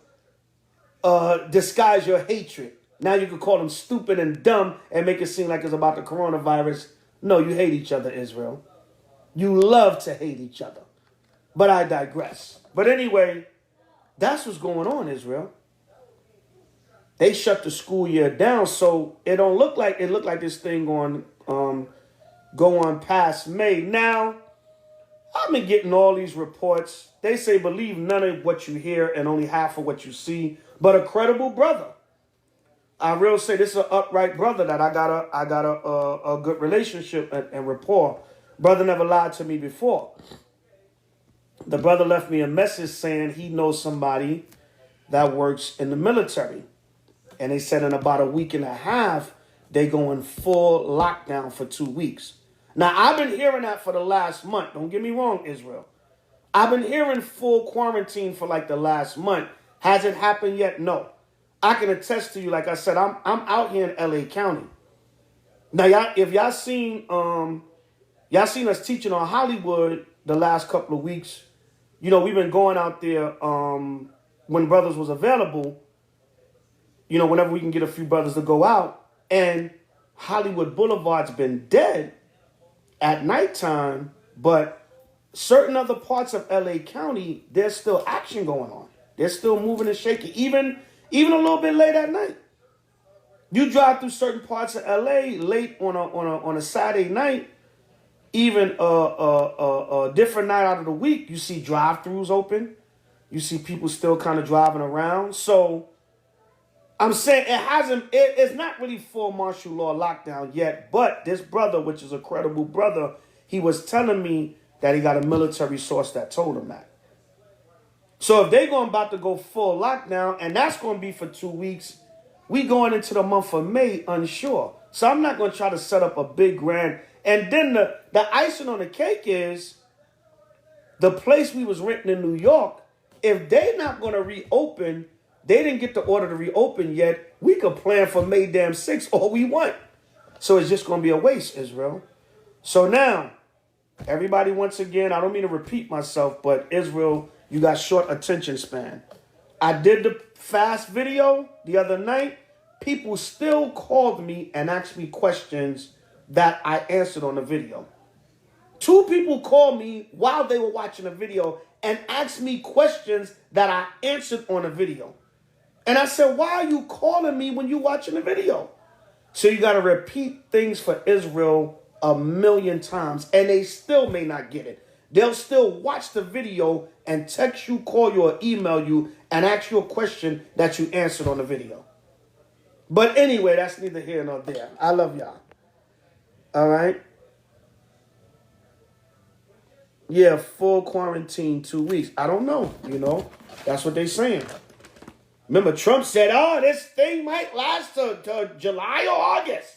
to disguise your hatred. Now you can call them stupid and dumb and make it seem like it's about the coronavirus. No, you hate each other, Israel. You love to hate each other. But I digress. But anyway, that's what's going on, Israel. They shut the school year down, so it looked like this thing go on past May. Now, I've been getting all these reports. They say believe none of what you hear and only half of what you see, but a credible brother. I really say this is an upright brother that I got a good relationship and rapport. Brother never lied to me before. The brother left me a message saying he knows somebody that works in the military. And they said in about a week and a half, they go in full lockdown for 2 weeks. Now, I've been hearing that for the last month. Don't get me wrong, Israel. I've been hearing full quarantine for like the last month. Has it happened yet? No. I can attest to you, like I said, I'm out here in LA County. Now, if y'all seen us teaching on Hollywood the last couple of weeks, we've been going out there when brothers was available, whenever we can get a few brothers to go out. And Hollywood Boulevard's been dead at nighttime, but certain other parts of LA County, there's still action going on. They're still moving and shaking, even a little bit late at night. You drive through certain parts of LA late on a Saturday night, even a different night out of the week, you see drive-thrus open. You see people still kind of driving around. So I'm saying it's not really full martial law lockdown yet, but this brother, which is a credible brother, he was telling me that he got a military source that told him that. So if they're about to go full lockdown, and that's going to be for 2 weeks, we going into the month of May unsure. So I'm not going to try to set up a big grand. And then the icing on the cake is the place we was renting in New York, if they're not going to reopen, they didn't get the order to reopen yet, we could plan for May damn 6th all we want. So it's just going to be a waste, Israel. So now, everybody, once again, I don't mean to repeat myself, but Israel, you got short attention span. I did the fast video the other night. People still called me and asked me questions that I answered on the video. 2 people called me while they were watching the video and asked me questions that I answered on the video. And I said, why are you calling me when you're watching the video? So you got to repeat things for Israel a million times, and they still may not get it. They'll still watch the video and text you, call you, or email you and ask you a question that you answered on the video. But anyway, that's neither here nor there. I love y'all. All right? Yeah, full quarantine 2 weeks. I don't know, That's what they're saying. Remember, Trump said, this thing might last to July or August.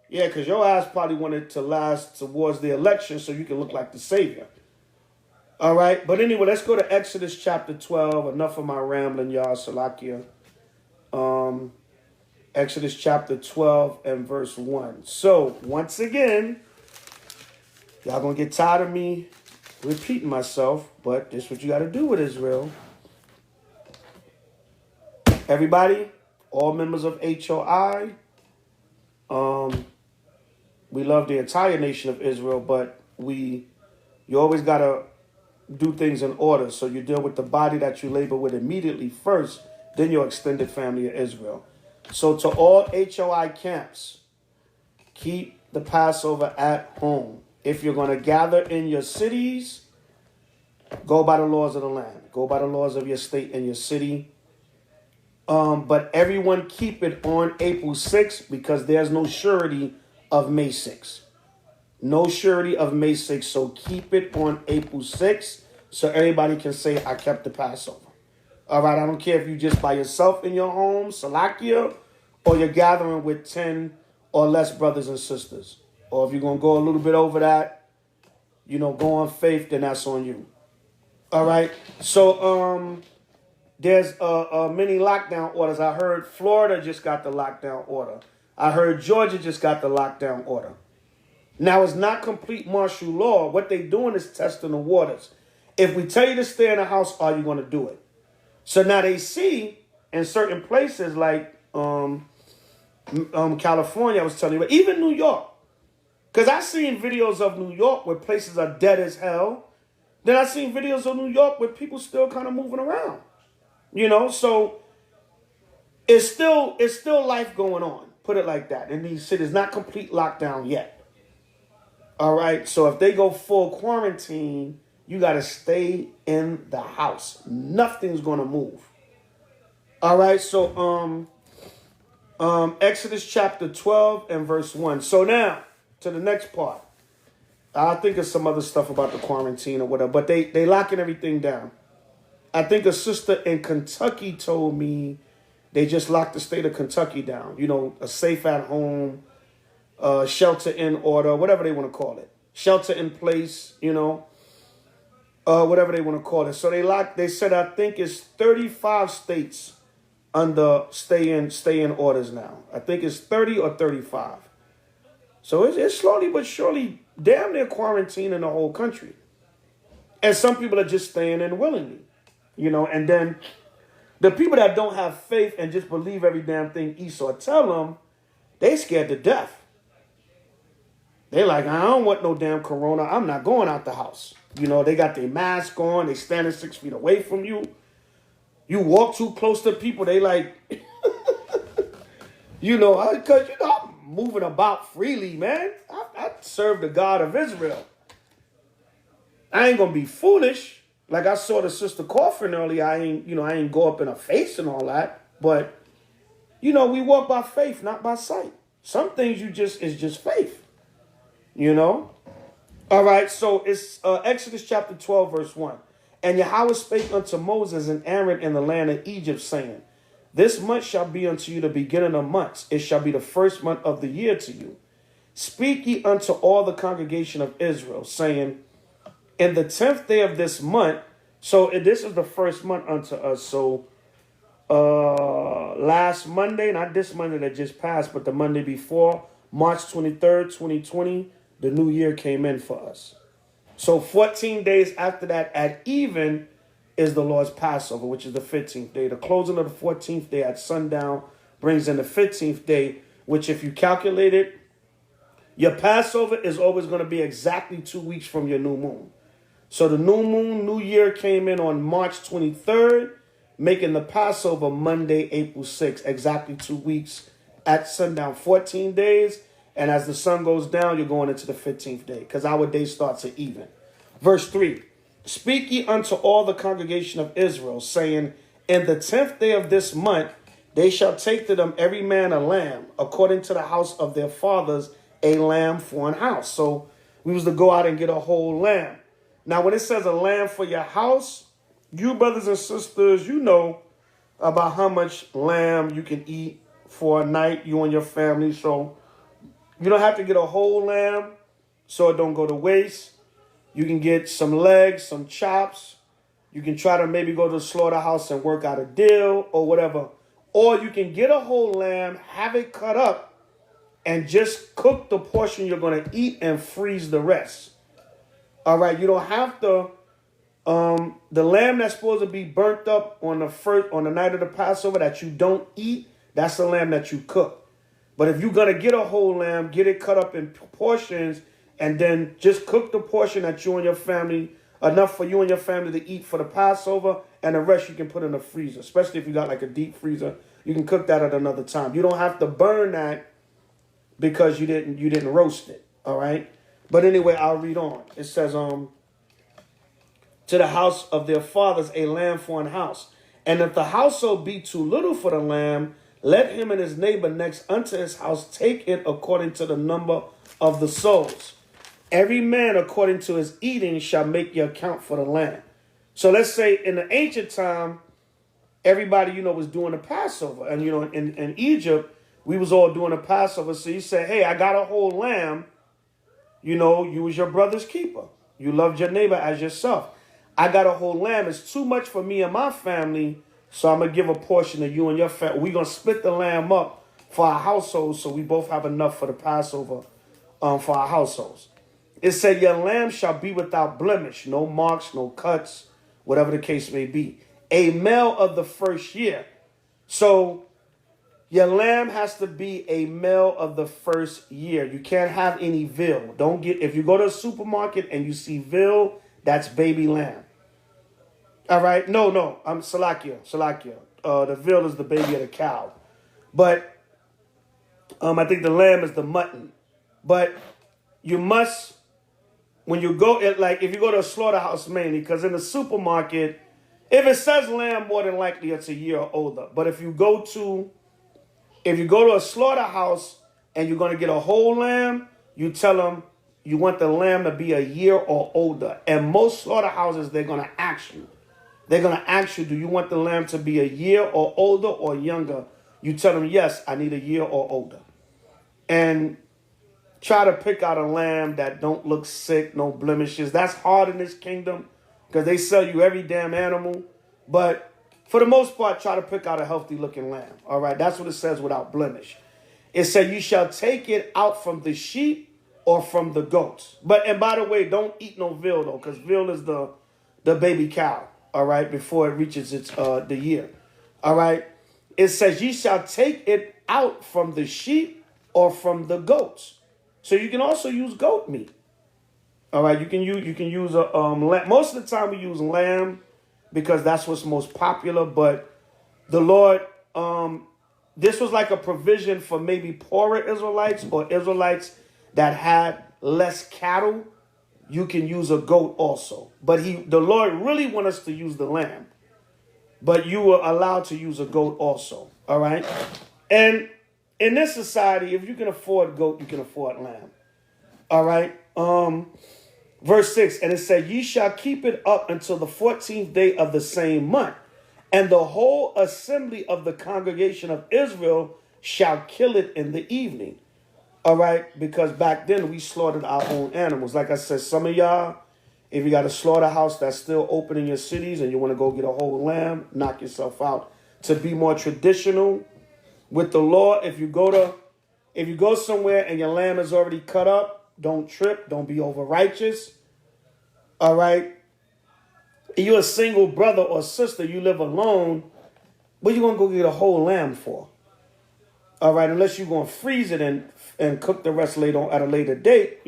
Yeah, because your ass probably wanted to last towards the election so you can look like the savior. All right, but anyway, let's go to Exodus chapter 12. Enough of my rambling, y'all, Salakia. Exodus chapter 12 and verse 1. So, once again, y'all going to get tired of me repeating myself, but this is what you got to do with Israel. Everybody, all members of H.O.I, we love the entire nation of Israel, but you always got to do things in order. So you deal with the body that you labor with immediately first, then your extended family of Israel. So to all H.O.I camps, keep the Passover at home. If you're going to gather in your cities, go by the laws of the land. Go by the laws of your state and your city. But everyone keep it on April 6th because there's no surety of May 6th. No surety of May 6th. So keep it on April 6th so everybody can say, I kept the Passover. All right, I don't care if you just by yourself in your home, Salakia, or you're gathering with 10 or less brothers and sisters. Or if you're going to go a little bit over that, go on faith, then that's on you. All right, so there's many lockdown orders. I heard Florida just got the lockdown order. I heard Georgia just got the lockdown order. Now, it's not complete martial law. What they're doing is testing the waters. If we tell you to stay in the house, are you going to do it? So now they see in certain places like California, I was telling you, but even New York. Because I've seen videos of New York where places are dead as hell. Then I've seen videos of New York where people still kind of moving around. So it's still life going on. Put it like that. In these cities, not complete lockdown yet. All right. So if they go full quarantine, you got to stay in the house. Nothing's going to move. All right. So Exodus chapter 12 and verse 1. So now to the next part. I think there's some other stuff about the quarantine or whatever, but they locking everything down. I think a sister in Kentucky told me they just locked the state of Kentucky down. A safe at home, shelter in order, whatever they want to call it. Shelter in place, whatever they want to call it. So they said, I think it's 35 states under stay in orders now. I think it's 30 or 35. So it's slowly but surely damn near quarantining the whole country. And some people are just staying in willingly, and then the people that don't have faith and just believe every damn thing Esau tell them, they scared to death. They're like, I don't want no damn corona. I'm not going out the house. They got their mask on. They standing 6 feet away from you. You walk too close to people, they like, because, I'm moving about freely, man. I serve the God of Israel. I ain't going to be foolish. Like I saw the sister coughing earlier. I ain't go up in her face and all that. But, we walk by faith, not by sight. Some things is just faith. All right, so it's Exodus chapter 12, verse 1. And Yahweh spake unto Moses and Aaron in the land of Egypt, saying, This month shall be unto you the beginning of months. It shall be the first month of the year to you. Speak ye unto all the congregation of Israel, saying, In the 10th day of this month, so this is the first month unto us. So last Monday, not this Monday that just passed, but the Monday before, March 23rd, 2020, the new year came in for us. So 14 days after that at even is the Lord's Passover, which is the 15th day. The closing of the 14th day at sundown brings in the 15th day, which if you calculate it, your Passover is always going to be exactly 2 weeks from your new moon. So the new moon, new year came in on March 23rd, making the Passover Monday, April 6th, exactly 2 weeks at sundown, 14 days. And as the sun goes down, you're going into the 15th day because our day starts at even. Verse 3, Speak ye unto all the congregation of Israel, saying, In the 10th day of this month, they shall take to them every man a lamb, according to the house of their fathers, a lamb for an house. So we was to go out and get a whole lamb. Now, when it says a lamb for your house, you brothers and sisters, you know about how much lamb you can eat for a night, you and your family. So you don't have to get a whole lamb so it don't go to waste. You can get some legs, some chops. You can try to maybe go to the slaughterhouse and work out a deal or whatever. Or you can get a whole lamb, have it cut up, and just cook the portion you're going to eat and freeze the rest. All right, you don't have to. The lamb that's supposed to be burnt up on the night of the Passover that you don't eat, that's the lamb that you cook. But if you're going to get a whole lamb, get it cut up in portions, and then just cook the portion that you and your family, enough for you and your family to eat for the Passover, and the rest you can put in the freezer. Especially if you got like a deep freezer, you can cook that at another time. You don't have to burn that because you didn't roast it. All right. But anyway, I'll read on. It says, to the house of their fathers a lamb for an house. And if the household be too little for the lamb, let him and his neighbor next unto his house take it according to the number of the souls. Every man according to his eating shall make your account for the lamb. So let's say in the ancient time, everybody, was doing the Passover. And, in Egypt, we was all doing the Passover. So you say, hey, I got a whole lamb. You was your brother's keeper. You loved your neighbor as yourself. I got a whole lamb. It's too much for me and my family, so I'm going to give a portion to you and your family. We're going to split the lamb up for our households so we both have enough for the Passover for our households. It said, your lamb shall be without blemish, no marks, no cuts, whatever the case may be. A male of the first year. So your lamb has to be a male of the first year. You can't have any veal. If you go to a supermarket and you see veal, that's baby lamb. All right. No. I'm Salakia. The veal is the baby of the cow. But I think the lamb is the mutton. But you must, when you go, if you go to a slaughterhouse mainly, because in the supermarket, if it says lamb, more than likely it's a year or older. But if you go to a slaughterhouse and you're going to get a whole lamb, you tell them you want the lamb to be a year or older. And most slaughterhouses, they're going to ask you. They're going to ask you, do you want the lamb to be a year or older or younger? You tell them, yes, I need a year or older. And try to pick out a lamb that don't look sick, no blemishes. That's hard in this kingdom because they sell you every damn animal. But for the most part, try to pick out a healthy looking lamb. All right, that's what it says without blemish. It said you shall take it out from the sheep or from the goats. And by the way, don't eat no veal though, because veal is the baby cow. All right, before it reaches its the year. All right, it says ye shall take it out from the sheep or from the goats. So you can also use goat meat. All right, you can use a lamb. Most of the time we use lamb because that's what's most popular. But the Lord, this was like a provision for maybe poorer Israelites or Israelites that had less cattle. You can use a goat also. But the Lord really wants us to use the lamb. But you were allowed to use a goat also. All right. And in this society, if you can afford goat, you can afford lamb. All right. Verse 6, and it said, ye shall keep it up until the 14th day of the same month. And the whole assembly of the congregation of Israel shall kill it in the evening. All right, because back then we slaughtered our own animals. Like I said, some of y'all, if you got a slaughterhouse that's still open in your cities and you want to go get a whole lamb, knock yourself out. To be more traditional with the law, if you go somewhere and your lamb is already cut up, don't trip, don't be over righteous. All right. If you're a single brother or sister, you live alone, what you going to go get a whole lamb for? All right, unless you're going to freeze it and cook the rest later on at a later date,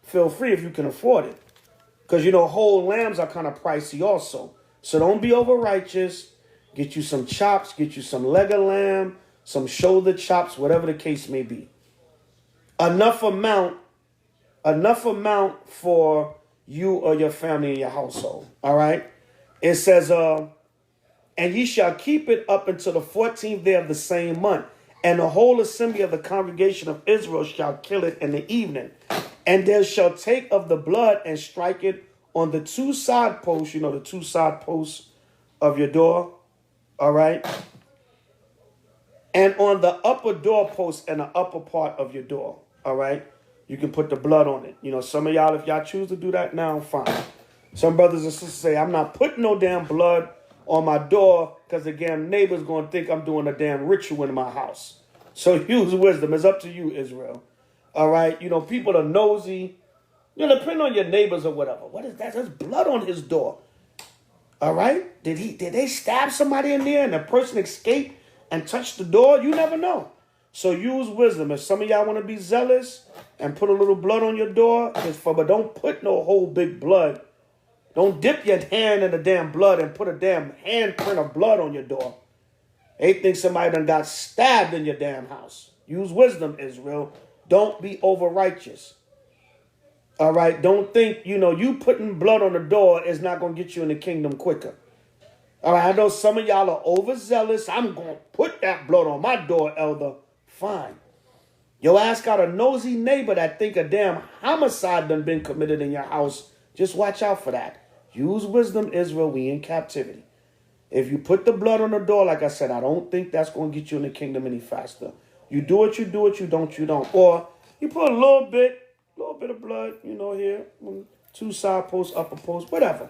feel free if you can afford it. Because, whole lambs are kind of pricey also. So don't be over righteous. Get you some chops, get you some leg of lamb, some shoulder chops, whatever the case may be. Enough amount for you or your family and your household. All right. It says, and ye shall keep it up until the 14th day of the same month. And the whole assembly of the congregation of Israel shall kill it in the evening. And they shall take of the blood and strike it on the two side posts, the two side posts of your door, all right? And on the upper doorpost and the upper part of your door, all right? You can put the blood on it. Some of y'all, if y'all choose to do that now, fine. Some brothers and sisters say, I'm not putting no damn blood on my door because the damn neighbor's going to think I'm doing a damn ritual in my house. So use wisdom. It's up to you, Israel. All right? People are nosy. Depending on your neighbors or whatever. What is that? There's blood on his door. All right? Did they stab somebody in there and the person escaped and touched the door? You never know. So use wisdom. If some of y'all want to be zealous and put a little blood on your door, but don't put no whole big blood. Don't dip your hand in the damn blood and put a damn handprint of blood on your door. They think somebody done got stabbed in your damn house. Use wisdom, Israel. Don't be over righteous. All right? Don't think, you putting blood on the door is not going to get you in the kingdom quicker. All right? I know some of y'all are overzealous. I'm going to put that blood on my door, elder. Fine. Your ass got a nosy neighbor that think a damn homicide done been committed in your house. Just watch out for that. Use wisdom, Israel. We in captivity. If you put the blood on the door, like I said, I don't think that's going to get you in the kingdom any faster. You do it, you do it. You don't, you don't. Or you put a little bit of blood, here. Two side posts, upper posts, whatever.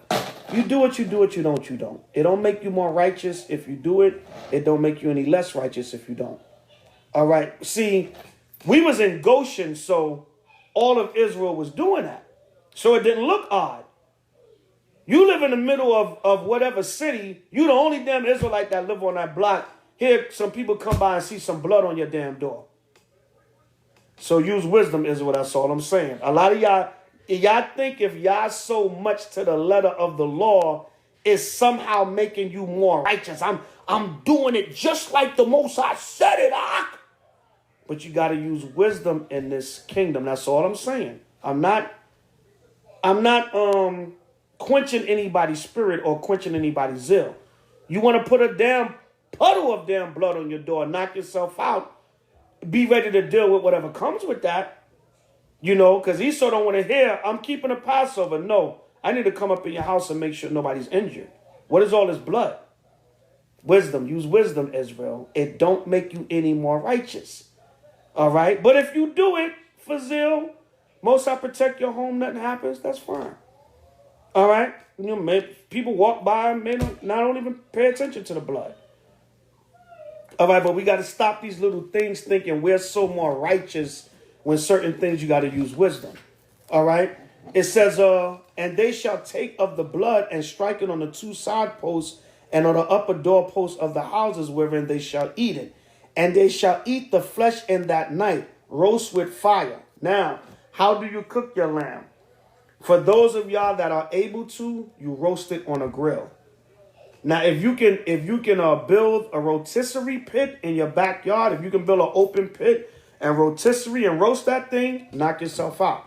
You do it, you do it. You don't, you don't. It don't make you more righteous if you do it. It don't make you any less righteous if you don't. All right. See, we was in Goshen, so all of Israel was doing that. So it didn't look odd. You live in the middle of whatever city. You the only damn Israelite that live on that block. Here, some people come by and see some blood on your damn door. So use wisdom, Israel. That's all I'm saying. A lot of y'all think if y'all so much to the letter of the law is somehow making you more righteous. I'm doing it just like the Most High said it, But you got to use wisdom in this kingdom. That's all I'm saying. I'm not quenching anybody's spirit or quenching anybody's zeal. You want to put a damn puddle of damn blood on your door, knock yourself out, be ready to deal with whatever comes with that, because Esau don't want to hear, I'm keeping a Passover. No, I need to come up in your house and make sure nobody's injured. What is all this blood? Wisdom. Use wisdom, Israel. It don't make you any more righteous. All right? But if you do it for zeal, Most High protect your home, nothing happens, that's fine. All right? People walk by and don't even pay attention to the blood. All right, but we got to stop these little things thinking we're so more righteous when certain things you got to use wisdom. All right? It says, and they shall take of the blood and strike it on the two side posts and on the upper door posts of the houses wherein they shall eat it. And they shall eat the flesh in that night, roast with fire. Now, how do you cook your lamb? For those of y'all that are able to, you roast it on a grill. Now, if you can build a rotisserie pit in your backyard, if you can build an open pit and rotisserie and roast that thing, knock yourself out.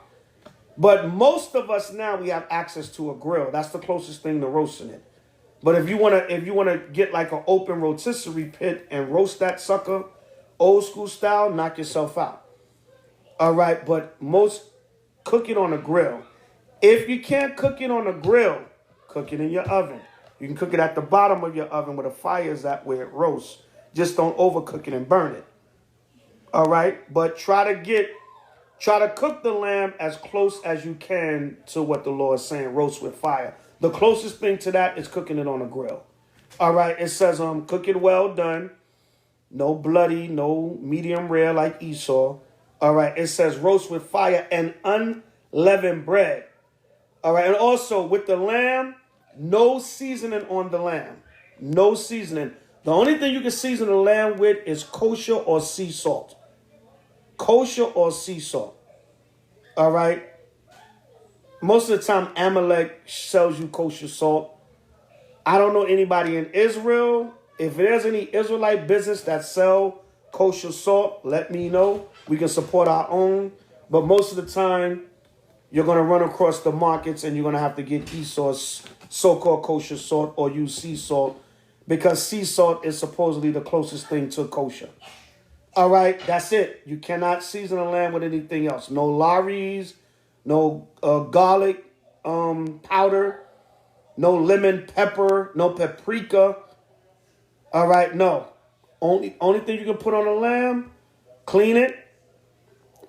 But most of us now, we have access to a grill. That's the closest thing to roasting it. But if you wanna get like an open rotisserie pit and roast that sucker, old school style, knock yourself out. All right, but most cook it on a grill. If you can't cook it on a grill, cook it in your oven. You can cook it at the bottom of your oven where the fire is at, where it roasts. Just don't overcook it and burn it. All right, but try to cook the lamb as close as you can to what the Lord is saying, roast with fire. The closest thing to that is cooking it on a grill. All right, it says cook it well done. No bloody, no medium rare like Esau. All right, it says roast with fire and unleavened bread. All right, and also with the lamb, no seasoning on the lamb. No seasoning. The only thing you can season the lamb with is kosher or sea salt. Kosher or sea salt. All right. Most of the time, Amalek sells you kosher salt. I don't know anybody in Israel. If there's any Israelite business that sell kosher salt, let me know. We can support our own. But most of the time, you're going to run across the markets and you're going to have to get Esau's so-called kosher salt or use sea salt, because sea salt is supposedly the closest thing to kosher. All right, that's it. You cannot season a lamb with anything else. No laries, no garlic, powder, no lemon pepper, no paprika. All right, no. Only thing you can put on a lamb, clean it.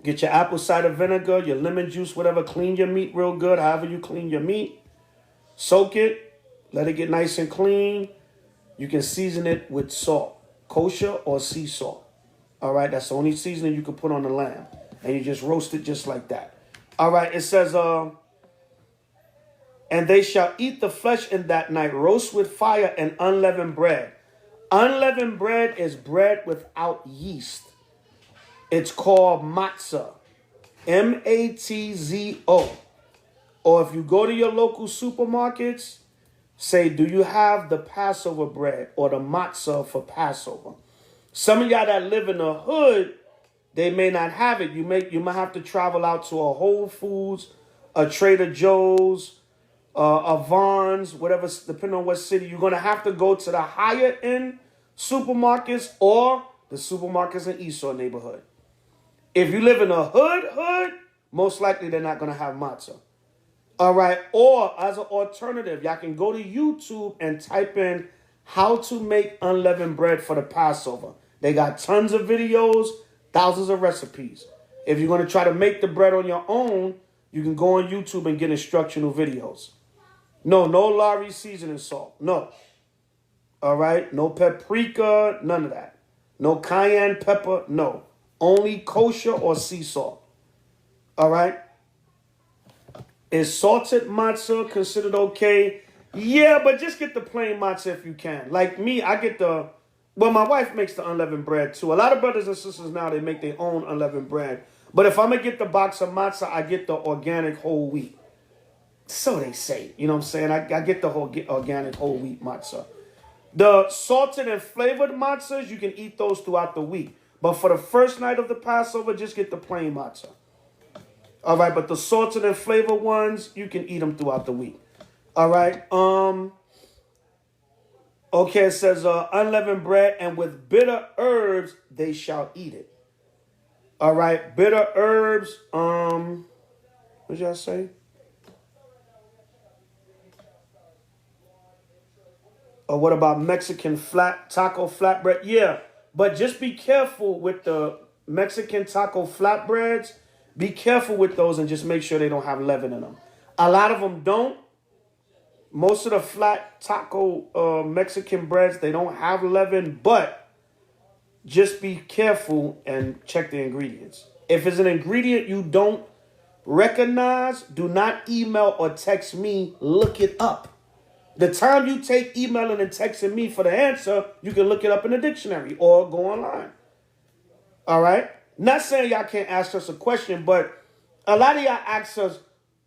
Get your apple cider vinegar, your lemon juice, whatever. Clean your meat real good, however you clean your meat. Soak it. Let it get nice and clean. You can season it with salt, kosher or sea salt. All right, that's the only seasoning you can put on the lamb. And you just roast it just like that. All right, it says, and they shall eat the flesh in that night, roast with fire and unleavened bread. Unleavened bread is bread without yeast. It's called matzah, M-A-T-Z-O. Or if you go to your local supermarkets, say, do you have the Passover bread or the matzah for Passover? Some of y'all that live in the hood, they may not have it. You might have to travel out to a Whole Foods, a Trader Joe's, a Vons, whatever, depending on what city. You're going to have to go to the higher end supermarkets or the supermarkets in Esau neighborhood. If you live in a hood, most likely they're not going to have matzah. All right. Or as an alternative, y'all can go to YouTube and type in how to make unleavened bread for the Passover. They got tons of videos, thousands of recipes. If you're going to try to make the bread on your own, you can go on YouTube and get instructional videos. No Lari seasoning salt. No. All right. No paprika. None of that. No cayenne pepper. No. Only kosher or sea salt. All right. Is salted matzah considered okay? Yeah, but just get the plain matzah if you can. Like me, I get my wife makes the unleavened bread too. A lot of brothers and sisters now, they make their own unleavened bread. But if I'm going to get the box of matzah, I get the organic whole wheat. So they say, you know what I'm saying? I get the whole organic whole wheat matzah. The salted and flavored matzahs, you can eat those throughout the week. But for the first night of the Passover, just get the plain matzah. All right, but the salted and flavored ones, you can eat them throughout the week. All right. Okay, it says unleavened bread, and with bitter herbs they shall eat it. All right, bitter herbs. What did y'all say? Or what about Mexican taco flatbread? Yeah, but just be careful with the Mexican taco flatbreads. Be careful with those and just make sure they don't have leaven in them. A lot of them don't. Most of the flat taco Mexican breads, they don't have leaven, but just be careful and check the ingredients. If it's an ingredient you don't recognize, do not email or text me. Look it up. The time you take emailing and texting me for the answer, you can look it up in the dictionary or go online. All right? Not saying y'all can't ask us a question, but a lot of y'all ask us,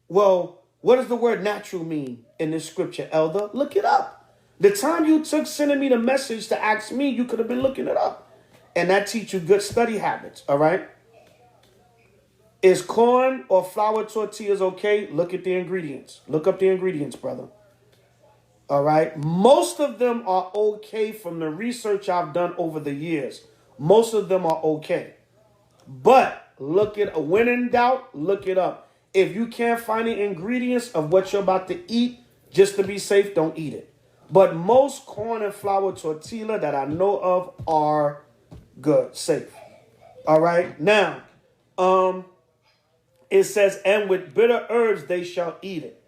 well, what does the word natural mean in this scripture, elder? Look it up. The time you took sending me the message to ask me, you could have been looking it up. And that teach you good study habits, all right? Is corn or flour tortillas okay? Look at the ingredients. Look up the ingredients, brother. All right? Most of them are okay from the research I've done over the years. Most of them are okay. But when in doubt, look it up. If you can't find the ingredients of what you're about to eat, just to be safe, don't eat it. But most corn and flour tortilla that I know of are good, safe. All right. Now, it says, and with bitter herbs they shall eat it.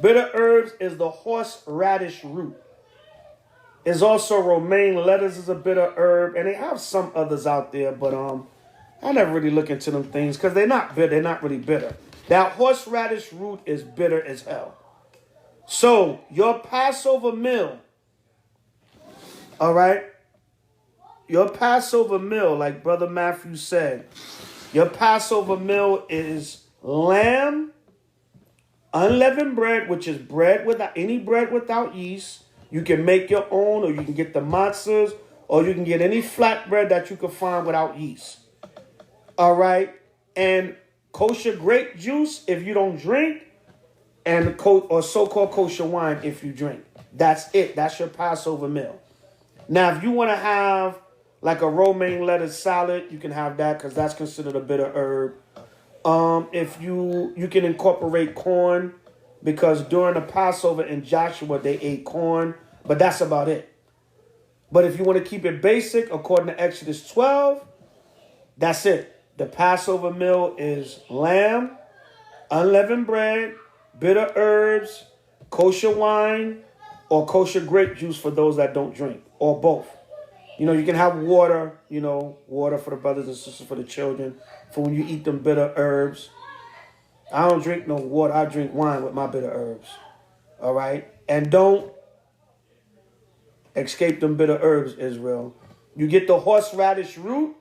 Bitter herbs is the horseradish root. It's also romaine lettuce is a bitter herb, and they have some others out there, but I never really look into them things because they're not bitter. They're not really bitter. That horseradish root is bitter as hell. So your Passover meal, all right? Your Passover meal, like Brother Matthew said, your Passover meal is lamb, unleavened bread, which is bread without any bread without yeast. You can make your own, or you can get the matzahs, or you can get any flatbread that you can find without yeast. All right, and kosher grape juice if you don't drink, and or so-called kosher wine if you drink. That's it. That's your Passover meal. Now, if you want to have like a romaine lettuce salad, you can have that because that's considered a bitter herb. If you can incorporate corn because during the Passover in Joshua, they ate corn, but that's about it. But if you want to keep it basic, according to Exodus 12, that's it. The Passover meal is lamb, unleavened bread, bitter herbs, kosher wine, or kosher grape juice for those that don't drink, or both. You can have water, water for the brothers and sisters, for the children, for when you eat them bitter herbs. I don't drink no water. I drink wine with my bitter herbs. All right? And don't escape them bitter herbs, Israel. You get the horseradish root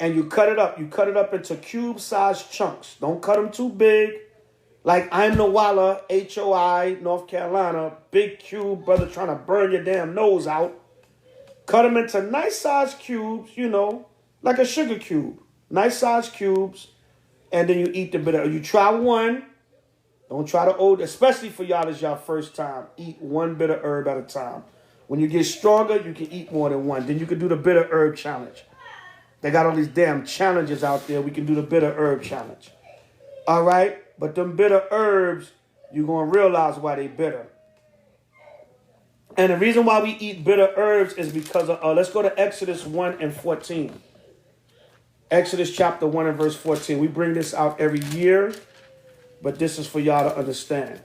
and you cut it up. You cut it up into cube-sized chunks. Don't cut them too big. Like I'm the Walla, H.O.I, North Carolina, big cube, brother trying to burn your damn nose out. Cut them into nice-sized cubes, like a sugar cube. Nice-sized cubes. And then you eat the bitter. You try one. Don't try the old, especially for y'all as y'all first time. Eat one bitter herb at a time. When you get stronger, you can eat more than one. Then you can do the bitter herb challenge. They got all these damn challenges out there. We can do the bitter herb challenge. All right? But them bitter herbs, you're going to realize why they bitter. And the reason why we eat bitter herbs is because of, let's go to Exodus 1 and 14. Exodus chapter 1 and verse 14. We bring this out every year, but this is for y'all to understand.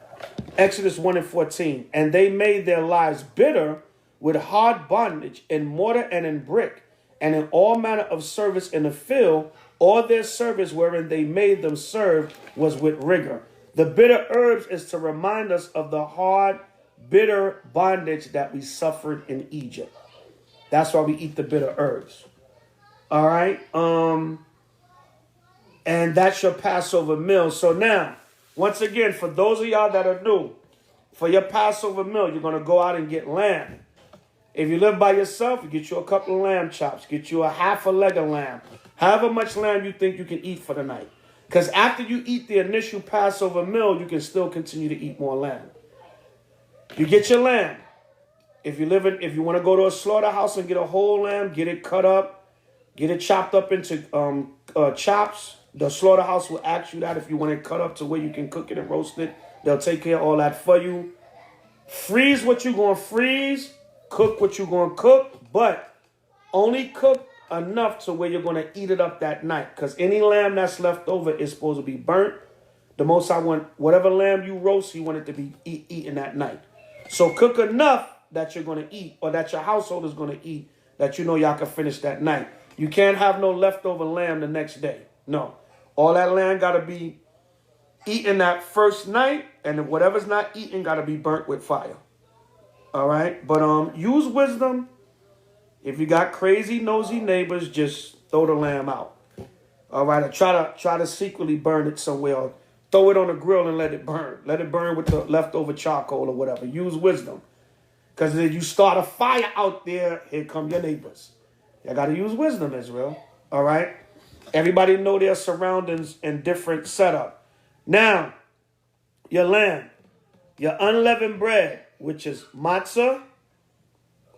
Exodus 1 and 14. And they made their lives bitter with hard bondage in mortar and in brick, and in all manner of service in the field. All their service wherein they made them serve was with rigor. The bitter herbs is to remind us of the hard, bitter bondage that we suffered in Egypt. That's why we eat the bitter herbs. All right. And that's your Passover meal. So now, once again, for those of y'all that are new, for your Passover meal, you're going to go out and get lamb. If you live by yourself, you get you a couple of lamb chops, get you a half a leg of lamb, however much lamb you think you can eat for the night. Because after you eat the initial Passover meal, you can still continue to eat more lamb. You get your lamb. If you want to go to a slaughterhouse and get a whole lamb, get it cut up, get it chopped up into chops. The slaughterhouse will ask you that if you want it cut up to where you can cook it and roast it. They'll take care of all that for you. Freeze what you're going to freeze. Cook what you're going to cook. But only cook enough to where you're going to eat it up that night. Because any lamb that's left over is supposed to be burnt. The Most High want whatever lamb you roast, He want it to be eaten that night. So cook enough that you're going to eat, or that your household is going to eat, that you know y'all can finish that night. You can't have no leftover lamb the next day. No. All that lamb got to be eaten that first night, and whatever's not eaten got to be burnt with fire. All right? But use wisdom. If you got crazy, nosy neighbors, just throw the lamb out. All right? Or try to secretly burn it somewhere. Or throw it on the grill and let it burn. Let it burn with the leftover charcoal or whatever. Use wisdom. Because if you start a fire out there, here come your neighbors. You got to use wisdom, Israel. All right? Everybody know their surroundings and different setup. Now, your lamb, your unleavened bread, which is matzah,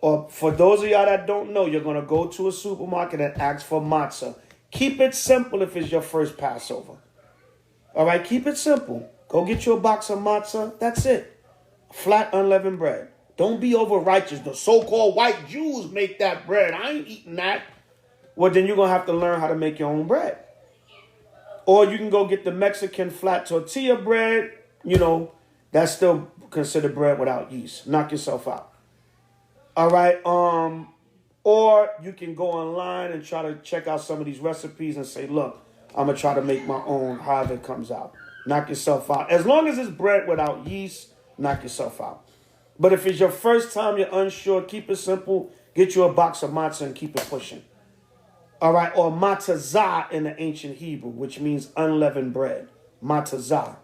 or for those of y'all that don't know, you're going to go to a supermarket and ask for matzah. Keep it simple if it's your first Passover. All right, keep it simple. Go get you a box of matzah. That's it. Flat unleavened bread. Don't be over righteous. The so-called white Jews make that bread. I ain't eating that. Well, then you're going to have to learn how to make your own bread. Or you can go get the Mexican flat tortilla bread. That's still considered bread without yeast. Knock yourself out. All right. Or you can go online and try to check out some of these recipes and say, look, I'm going to try to make my own, however it comes out. Knock yourself out. As long as it's bread without yeast, knock yourself out. But if it's your first time, you're unsure, keep it simple. Get you a box of matzah and keep it pushing. All right, or matazah in the ancient Hebrew, which means unleavened bread. Matazah.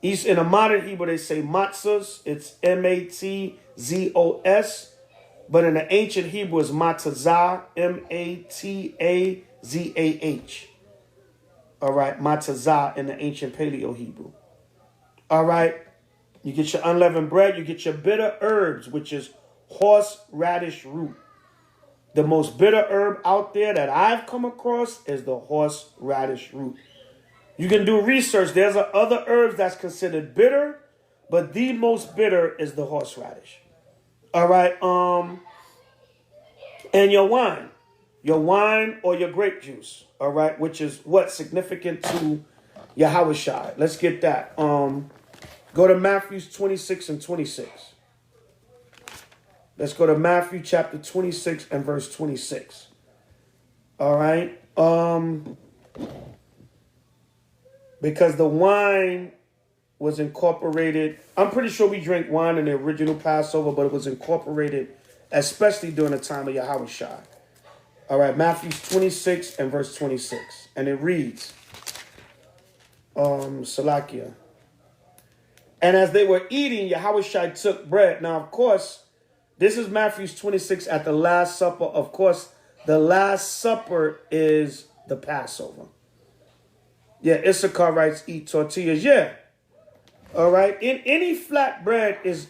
In the modern Hebrew, they say matzahs. It's M-A-T-Z-O-S. But in the ancient Hebrew, it's matazah, M-A-T-A-Z-A-H. All right, matazah in the ancient Paleo Hebrew. All right, you get your unleavened bread. You get your bitter herbs, which is horseradish root. The most bitter herb out there that I've come across is the horseradish root. You can do research. There's other herbs that's considered bitter, but the most bitter is the horseradish. All right. And your wine or your grape juice. All right, which is what's significant to H.O.I. Let's get that. Go to Matthew 26 and 26. Let's go to Matthew chapter 26 and verse 26. All right. Because the wine was incorporated. I'm pretty sure we drank wine in the original Passover, but it was incorporated, especially during the time of H.O.I. All right, Matthew 26 and verse 26. And it reads, Salakia. And as they were eating, H.O.I. took bread. Now, of course, this is Matthew 26 at the Last Supper. Of course, the Last Supper is the Passover. Yeah, Issachar writes, eat tortillas. Yeah. All right. In any flat bread is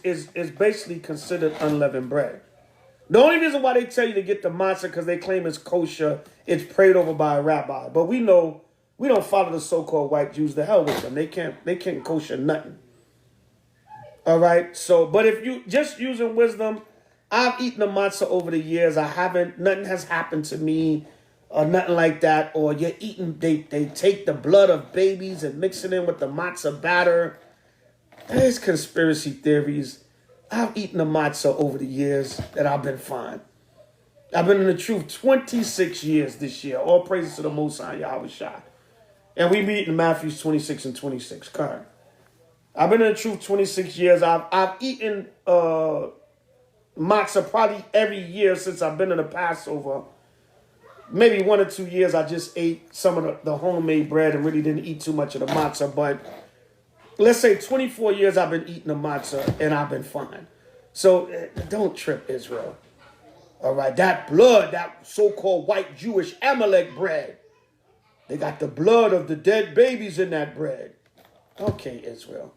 basically considered unleavened bread. The only reason why they tell you to get the matzah because they claim it's kosher, it's prayed over by a rabbi. But we know we don't follow the so-called white Jews. The hell with them. They can't kosher nothing. All right. So, but if you just using wisdom, I've eaten the matzah over the years. Nothing has happened to me or nothing like that. Or you're eating, they take the blood of babies and mix it in with the matzah batter. There's conspiracy theories. I've eaten the matzah over the years and I've been fine. I've been in the truth 26 years this year. All praises to the Most High Yahweh. And we meet in Matthew 26 and 26. Correct. I've been in the truth 26 years. I've eaten matzah probably every year since I've been in the Passover. Maybe 1 or 2 years I just ate some of the homemade bread and really didn't eat too much of the matzah. But let's say 24 years I've been eating the matzah and I've been fine. So don't trip, Israel. All right, that blood, that so-called white Jewish Amalek bread, they got the blood of the dead babies in that bread. Okay, Israel.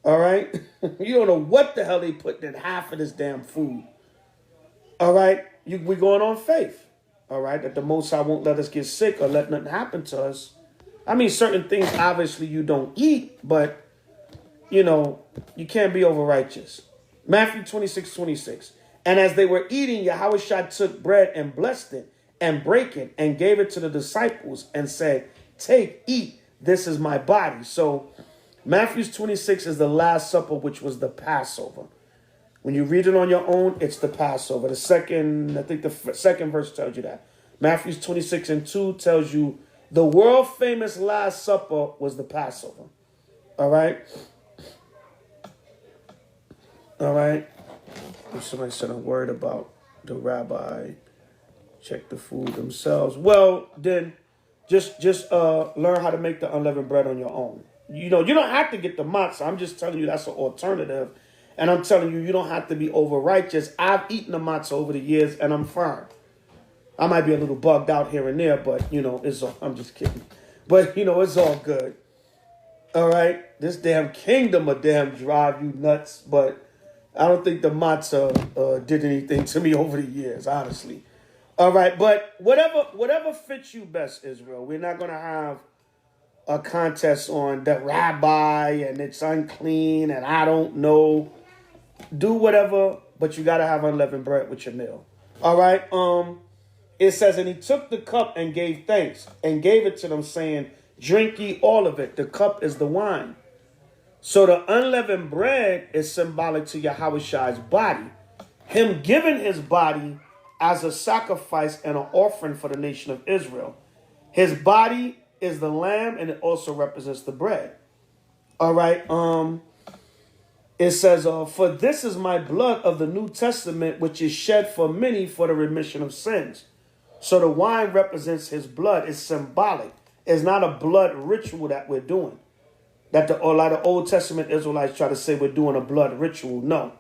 All right? You don't know what the hell they put in half of this damn food. All right? We're going on faith. All right? That the Most High won't let us get sick or let nothing happen to us. I mean, certain things, obviously, you don't eat, but, you you can't be over righteous. Matthew 26, 26. And as they were eating, Yahushua took bread and blessed it and brake it and gave it to the disciples and said, take, eat, this is my body. So Matthew 26 is the Last Supper, which was the Passover. When you read it on your own, it's the Passover. The second verse tells you that. Matthew 26 and 2 tells you the world famous Last Supper was the Passover. All right. All right. If somebody said a word about the rabbi, check the food themselves. Well, then just learn how to make the unleavened bread on your own. You don't have to get the matzah. I'm just telling you that's an alternative. And I'm telling you, you don't have to be over righteous. I've eaten the matzah over the years and I'm firm. I might be a little bugged out here and there, but I'm just kidding. But it's all good. All right. This damn kingdom will damn drive you nuts, but I don't think the matzah did anything to me over the years, honestly. All right, but whatever fits you best, Israel. We're not going to have a contest on the rabbi and it's unclean and I don't know. Do whatever, but you got to have unleavened bread with your meal. All right, it says, and he took the cup and gave thanks and gave it to them, saying, drink ye all of it. The cup is the wine. So the unleavened bread is symbolic to Yahweh's body. Him giving his body as a sacrifice and an offering for the nation of Israel. His body is the lamb and it also represents the bread. All right. It says, for this is my blood of the New Testament, which is shed for many for the remission of sins. So the wine represents his blood. It's symbolic. It's not a blood ritual that we're doing. That the Old Testament Israelites try to say we're doing a blood ritual. No.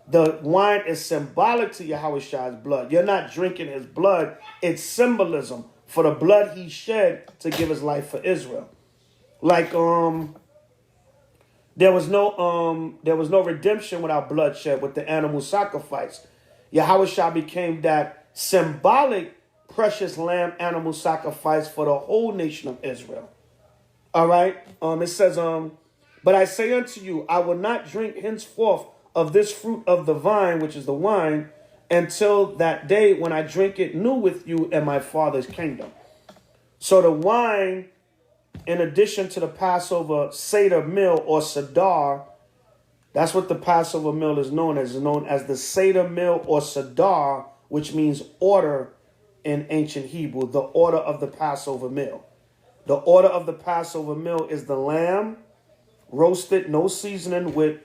The wine is symbolic to Yahweh's blood. You're not drinking his blood. It's symbolism for the blood he shed to give his life for Israel. Like there was no redemption without bloodshed with the animal sacrifice. Yahweh became that symbolic precious lamb animal sacrifice for the whole nation of Israel. All right. It says, but I say unto you, I will not drink henceforth of this fruit of the vine, which is the wine, until that day when I drink it new with you in my Father's kingdom. So the wine, in addition to the Passover Seder meal or Sadar, that's what the Passover meal is known as. It's known as the Seder meal or Sadar, which means order in ancient Hebrew, the order of the Passover meal. The order of the Passover meal is the lamb, roasted, no seasoning, with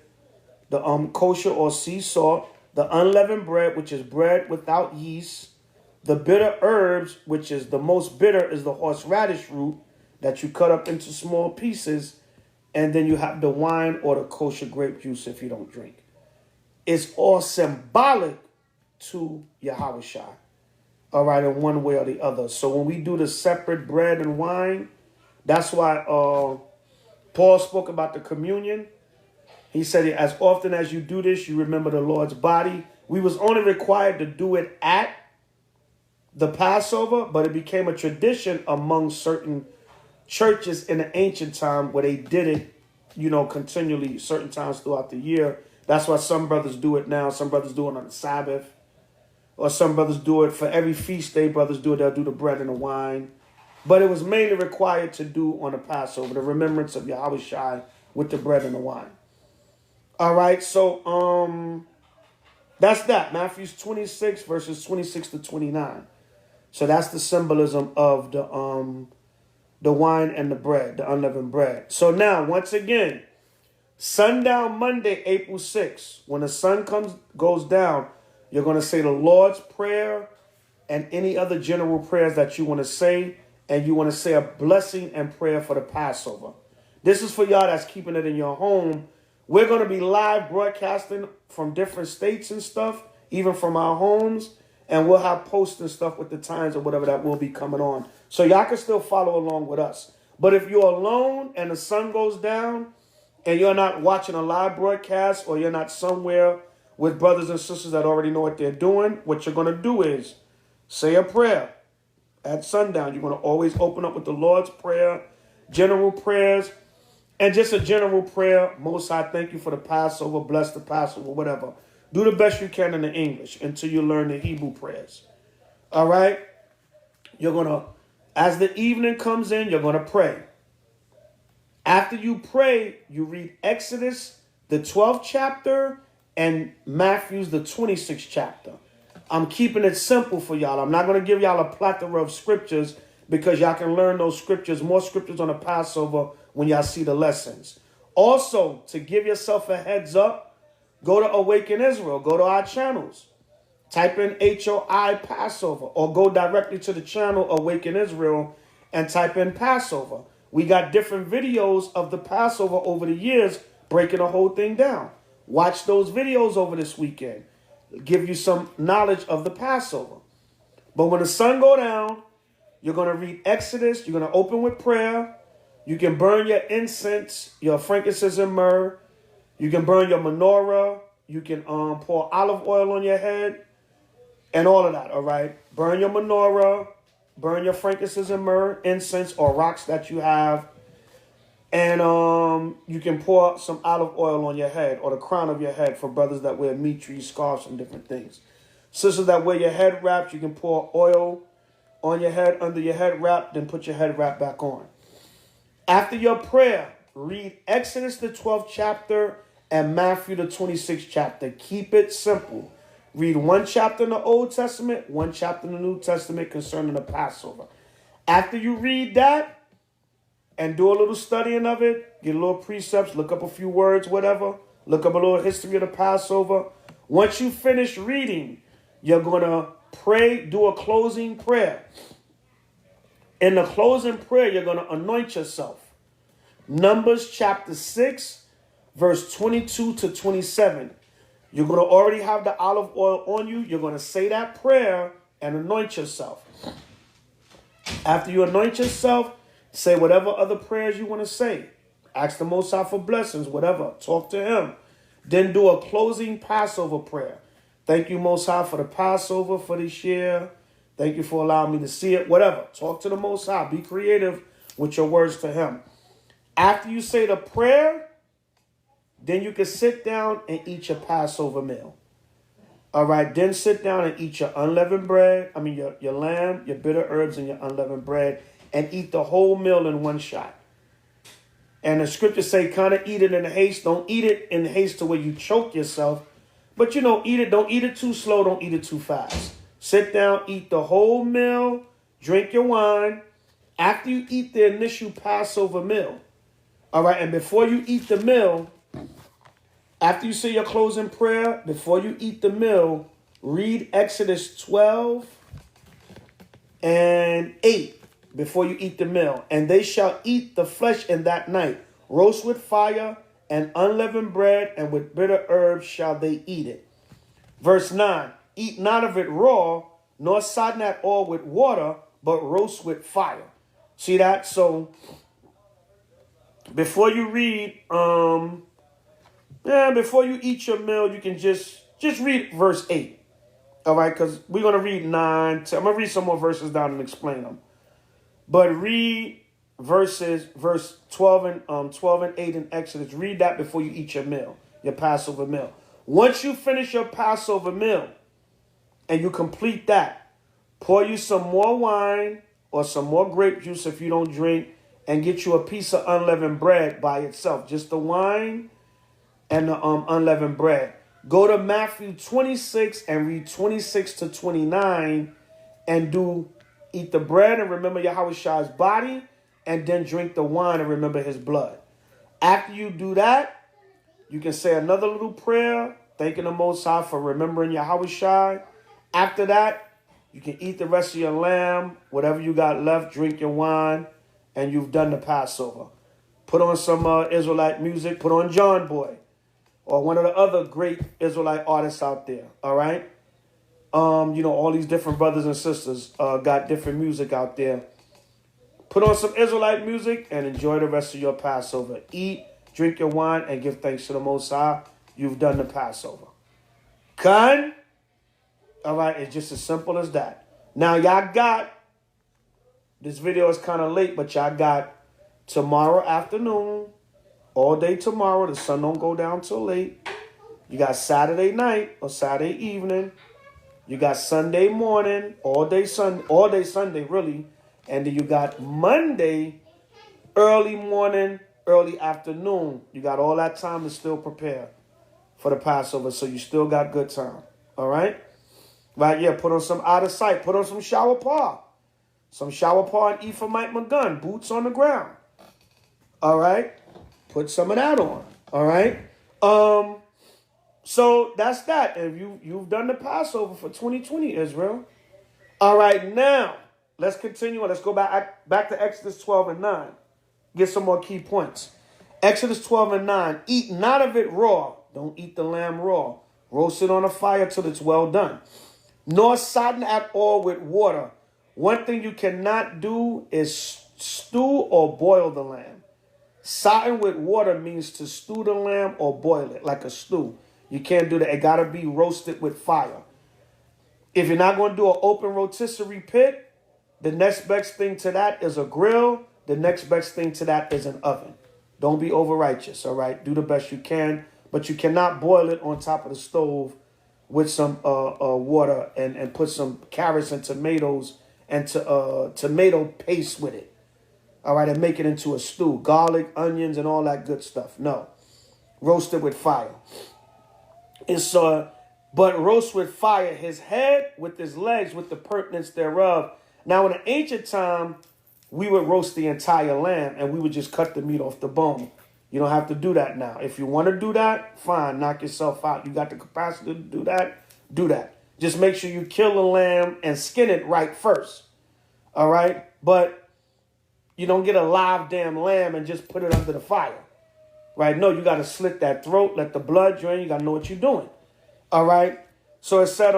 the kosher or sea salt, the unleavened bread, which is bread without yeast, the bitter herbs, which is the most bitter, is the horseradish root that you cut up into small pieces, and then you have the wine or the kosher grape juice if you don't drink. It's all symbolic to H.O.I, all right, in one way or the other. So when we do the separate bread and wine, that's why Paul spoke about the communion. He said, as often as you do this, you remember the Lord's body. We was only required to do it at the Passover, but it became a tradition among certain churches in the ancient time where they did it, continually certain times throughout the year. That's why some brothers do it now. Some brothers do it on the Sabbath. Or some brothers do it for every feast day. Brothers do it. They'll do the bread and the wine. But it was mainly required to do on the Passover, the remembrance of H.O.I with the bread and the wine. All right, so that's that. Matthew 26, verses 26 to 29. So that's the symbolism of the wine and the bread, the unleavened bread. So now, once again, sundown Monday, April 6th, when the sun goes down, you're going to say the Lord's Prayer and any other general prayers that you want to say, and you want to say a blessing and prayer for the Passover. This is for y'all that's keeping it in your home. We're going to be live broadcasting from different states and stuff, even from our homes, and we'll have posts and stuff with the times or whatever that will be coming on. So y'all can still follow along with us. But if you're alone and the sun goes down and you're not watching a live broadcast, or you're not somewhere with brothers and sisters that already know what they're doing, what you're going to do is say a prayer at sundown. You're going to always open up with the Lord's Prayer, general prayers, and just a general prayer. Most High, thank you for the Passover, bless the Passover, whatever. Do the best you can in the English until you learn the Hebrew prayers. All right? You're going to, as the evening comes in, you're going to pray. After you pray, you read Exodus, the 12th chapter, and Matthew's, the 26th chapter. I'm keeping it simple for y'all. I'm not going to give y'all a plethora of scriptures, because y'all can learn those scriptures, more scriptures on the Passover when y'all see the lessons. Also, to give yourself a heads up, go to Awaken Israel. Go to our channels. Type in H.O.I Passover, or go directly to the channel Awaken Israel and type in Passover. We got different videos of the Passover over the years, breaking the whole thing down. Watch those videos over this weekend. Give you some knowledge of the Passover. But when the sun go down, you're going to read Exodus. You're going to open with prayer. You can burn your incense, your frankincense and myrrh. You can burn your menorah. You can pour olive oil on your head and all of that, all right? Burn your menorah. Burn your frankincense and myrrh, incense, or rocks that you have. And you can pour some olive oil on your head, or the crown of your head, for brothers that wear mitri, scarves, and different things. Sisters that wear your head wraps, you can pour oil on your head, under your head wrap, then put your head wrap back on. After your prayer, read Exodus, the 12th chapter, and Matthew, the 26th chapter. Keep it simple. Read one chapter in the Old Testament, one chapter in the New Testament concerning the Passover. After you read that and do a little studying of it, get a little precepts, look up a few words, whatever, look up a little history of the Passover. Once you finish reading, you're going to pray, do a closing prayer. In the closing prayer, you're going to anoint yourself. Numbers chapter 6, verse 22 to 27. You're going to already have the olive oil on you. You're going to say that prayer and anoint yourself. After you anoint yourself, say whatever other prayers you want to say. Ask the Most High for blessings, whatever. Talk to him. Then do a closing Passover prayer. Thank you, Most High, for the Passover for this year. Thank you for allowing me to see it. Whatever. Talk to the Most High. Be creative with your words to him. After you say the prayer, then you can sit down and eat your Passover meal. All right, then sit down and eat your unleavened bread. Your lamb, your bitter herbs, and your unleavened bread, and eat the whole meal in one shot. And the scriptures say, kind of eat it in haste. Don't eat it in haste to where you choke yourself. But, eat it. Don't eat it too slow. Don't eat it too fast. Sit down, eat the whole meal, drink your wine. After you eat the initial Passover meal, all right, and before you eat the meal, after you say your closing prayer, before you eat the meal, read Exodus 12 and 8 before you eat the meal. And they shall eat the flesh in that night, roast with fire and unleavened bread, and with bitter herbs shall they eat it. Verse 9, eat not of it raw, nor sodden at all with water, but roast with fire. See that? So before you read, before you eat your meal, you can just read verse 8. All right, because we're going to read 9. I'm going to read some more verses down and explain them. But read verse 12 and 8 in Exodus. Read that before you eat your meal, your Passover meal. Once you finish your Passover meal and you complete that, pour you some more wine or some more grape juice if you don't drink, and get you a piece of unleavened bread by itself. Just the wine and the unleavened bread. Go to Matthew 26 and read 26 to 29 and eat the bread and remember Yahweh's body, and then drink the wine and remember his blood. After you do that, you can say another little prayer, thanking the Most High for remembering Yahweh. After that, you can eat the rest of your lamb, whatever you got left, drink your wine, and you've done the Passover. Put on some Israelite music, put on John Boy, or one of the other great Israelite artists out there, all right? All these different brothers and sisters got different music out there. Put on some Israelite music and enjoy the rest of your Passover. Eat, drink your wine, and give thanks to the Most High. You've done the Passover. Khan? All right, it's just as simple as that. Now, y'all got, this video is kind of late, but y'all got tomorrow afternoon, all day tomorrow. The sun don't go down till late. You got Saturday night or Saturday evening. You got Sunday morning, all day Sunday, really. And then you got Monday, early morning, early afternoon. You got all that time to still prepare for the Passover, so you still got good time. All right? Right, yeah, put on some out of sight. Put on some shower paw. Some shower paw and Ephraimite Magun, boots on the ground. All right? Put some of that on. All right? So that's that. And you've done the Passover for 2020, Israel. All right, now let's continue. Let's go back to Exodus 12 and 9. Get some more key points. Exodus 12 and 9. Eat not of it raw. Don't eat the lamb raw. Roast it on a fire till it's well done. Nor sodden at all with water. One thing you cannot do is stew or boil the lamb. Sodden with water means to stew the lamb or boil it like a stew. You can't do that. It got to be roasted with fire. If you're not going to do an open rotisserie pit, the next best thing to that is a grill. The next best thing to that is an oven. Don't be over-righteous, all right? Do the best you can, but you cannot boil it on top of the stove with some water and put some carrots and tomatoes and tomato paste with it. All right, and make it into a stew. Garlic, onions, and all that good stuff. No. Roast it with fire. But roast with fire his head with his legs with the pertinence thereof. Now, in the ancient time, we would roast the entire lamb and we would just cut the meat off the bone. You don't have to do that now. If you want to do that, fine, knock yourself out. You got the capacity to do that, do that. Just make sure you kill the lamb and skin it right first. All right? But you don't get a live damn lamb and just put it under the fire. Right? No, you got to slit that throat, let the blood drain. You got to know what you're doing. All right? So it said,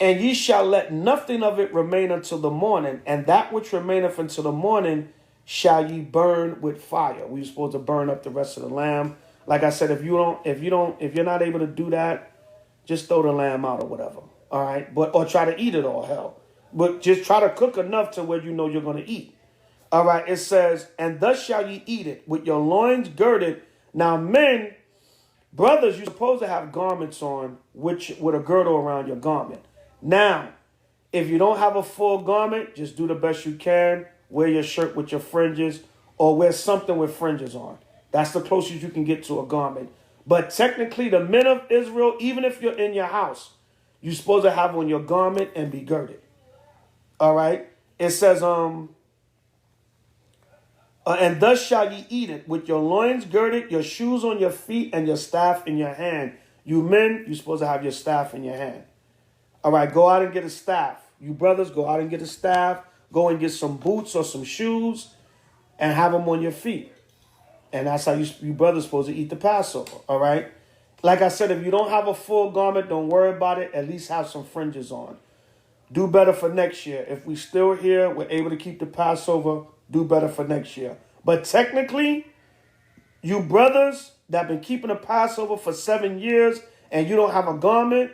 and ye shall let nothing of it remain until the morning, and that which remaineth until the morning shall ye burn with fire. We're supposed to burn up the rest of the lamb. Like I said, if you're not able to do that, just throw the lamb out or whatever. All right? Or try to eat it all, hell. But just try to cook enough to where you know you're going to eat. All right, it says, and thus shall ye eat it, with your loins girded. Now, men, brothers, you're supposed to have garments on, which with a girdle around your garment. Now, if you don't have a full garment, just do the best you can. Wear your shirt with your fringes, or wear something with fringes on. That's the closest you can get to a garment. But technically, the men of Israel, even if you're in your house, you're supposed to have on your garment and be girded. All right? It says, and thus shall ye eat it, with your loins girded, your shoes on your feet, and your staff in your hand. You men, you're supposed to have your staff in your hand. All right, go out and get a staff. You brothers, go out and get a staff. Go and get some boots or some shoes and have them on your feet. And that's how you brothers supposed to eat the Passover, all right? Like I said, if you don't have a full garment, don't worry about it. At least have some fringes on. Do better for next year. If we still here, we're able to keep the Passover, do better for next year. But technically, you brothers that been keeping the Passover for 7 years and you don't have a garment,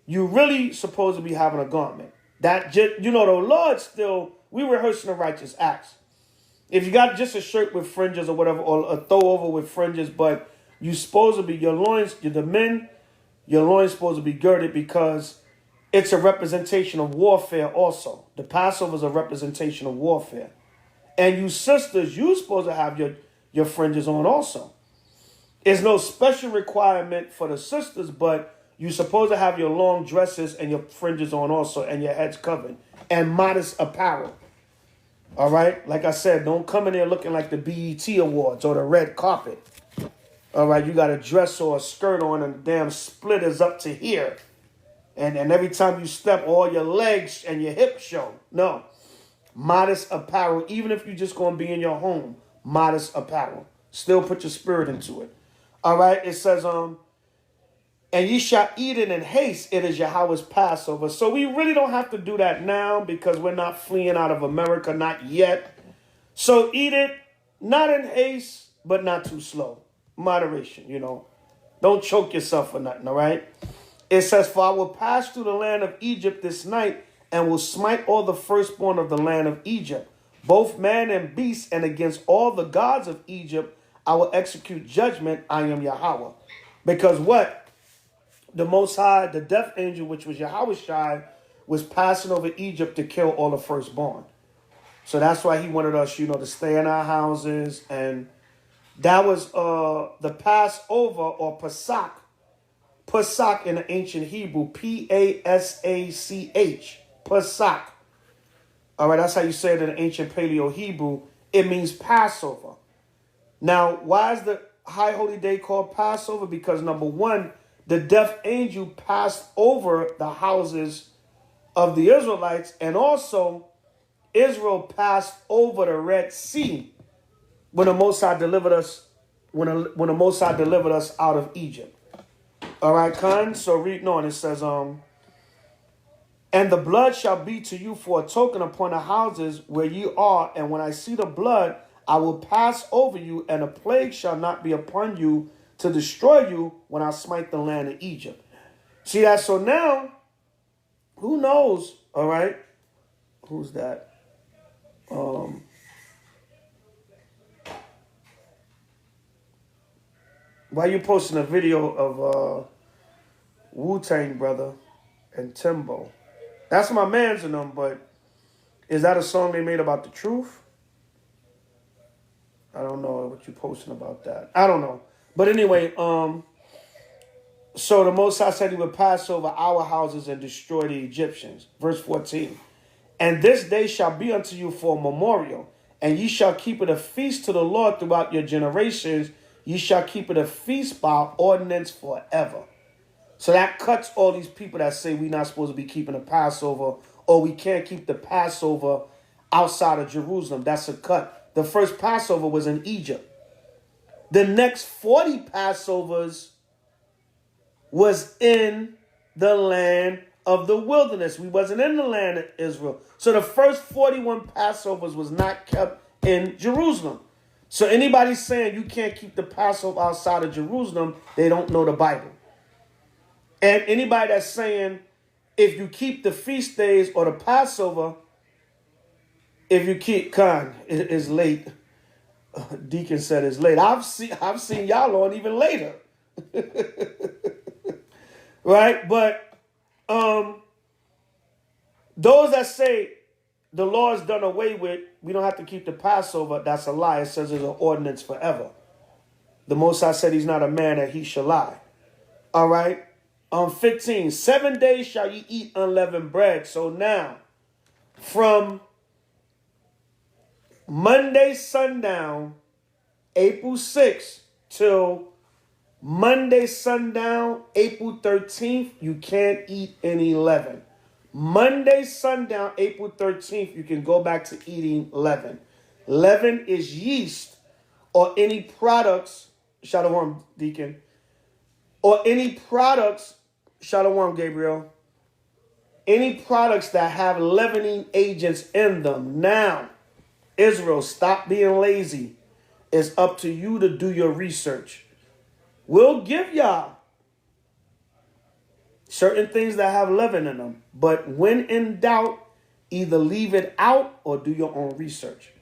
you really supposed to be having a garment. That just, the Lord still, we rehearsing the righteous acts. If you got just a shirt with fringes or whatever, or a throw over with fringes, but you supposed to be, your loins, you're the men, your loins supposed to be girded because it's a representation of warfare also. The Passover is a representation of warfare. And you sisters, you supposed to have your fringes on also. There's no special requirement for the sisters, but you're supposed to have your long dresses and your fringes on also and your heads covered. And modest apparel. All right? Like I said, don't come in there looking like the BET Awards or the red carpet. All right? You got a dress or a skirt on and the damn split is up to here. And every time you step, all your legs and your hips show. No. Modest apparel. Even if you're just going to be in your home. Modest apparel. Still put your spirit into it. All right? It says, and ye shall eat it in haste. It is Yahweh's Passover. So we really don't have to do that now because we're not fleeing out of America. Not yet. So eat it. Not in haste, but not too slow. Moderation, Don't choke yourself or nothing, all right? It says, for I will pass through the land of Egypt this night and will smite all the firstborn of the land of Egypt, both man and beast, and against all the gods of Egypt I will execute judgment. I am Yahweh. Because what? The Most High, the death angel, which was H.O.I, was passing over Egypt to kill all the firstborn. So that's why he wanted us, to stay in our houses. And that was the Passover or Pesach. Pesach in the ancient Hebrew, P-A-S-A-C-H, Pesach. All right, that's how you say it in the ancient Paleo Hebrew. It means Passover. Now, why is the High Holy Day called Passover? Because number one, the death angel passed over the houses of the Israelites, and also Israel passed over the Red Sea when the Most High delivered us, when the Most High delivered us out of Egypt. All right, Khan. So reading on, it says, and the blood shall be to you for a token upon the houses where ye are, and when I see the blood, I will pass over you, and a plague shall not be upon you to destroy you when I smite the land of Egypt. See that? So now, who knows? All right, who's that? Why you posting a video of Wu-Tang brother and Timbo? That's my man's in them, but is that a song they made about the truth? I don't know what you posting about that. I don't know. But anyway, so the Most High said he would pass over our houses and destroy the Egyptians. Verse 14. And this day shall be unto you for a memorial, and ye shall keep it a feast to the Lord throughout your generations. Ye shall keep it a feast by ordinance forever. So that cuts all these people that say we're not supposed to be keeping the Passover, or we can't keep the Passover outside of Jerusalem. That's a cut. The first Passover was in Egypt. The next 40 Passovers was in the land of the wilderness. We wasn't in the land of Israel. So the first 41 Passovers was not kept in Jerusalem. So anybody saying you can't keep the Passover outside of Jerusalem, they don't know the Bible. And anybody that's saying if you keep the feast days or the Passover If you keep con, it is late. Deacon said it's late. I've seen y'all on even later. Right? But those that say the law is done away with, we don't have to keep the Passover, that's a lie. It says it's an ordinance forever. The Most High said he's not a man that he shall lie. All right? 15. 7 days shall ye eat unleavened bread. So now, from Monday sundown, April 6th, till Monday sundown, April 13th, you can't eat any leaven. Monday sundown, April 13th, you can go back to eating leaven. Leaven is yeast or any products, Shalom, Deacon, or any products, Shalom, Gabriel, any products that have leavening agents in them. Now, Israel, stop being lazy. It's up to you to do your research. We'll give y'all certain things that have leaven in them. But when in doubt, either leave it out or do your own research.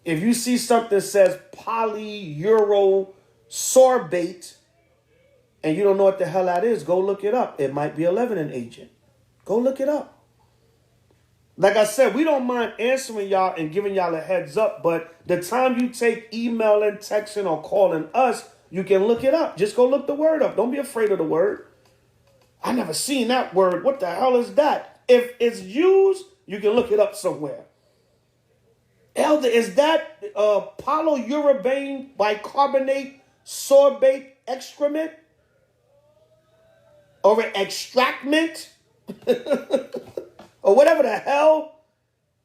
If you see something that says polyuro sorbate and you don't know what the hell that is, go look it up. It might be a leavening agent. Go look it up. Like I said, we don't mind answering y'all and giving y'all a heads up, but the time you take emailing, texting, or calling us, you can look it up. Just go look the word up. Don't be afraid of the word. I never seen that word. What the hell is that? If it's used, you can look it up somewhere. Elder, is that polyurethane bicarbonate sorbate excrement? Or an extractment? Or whatever the hell.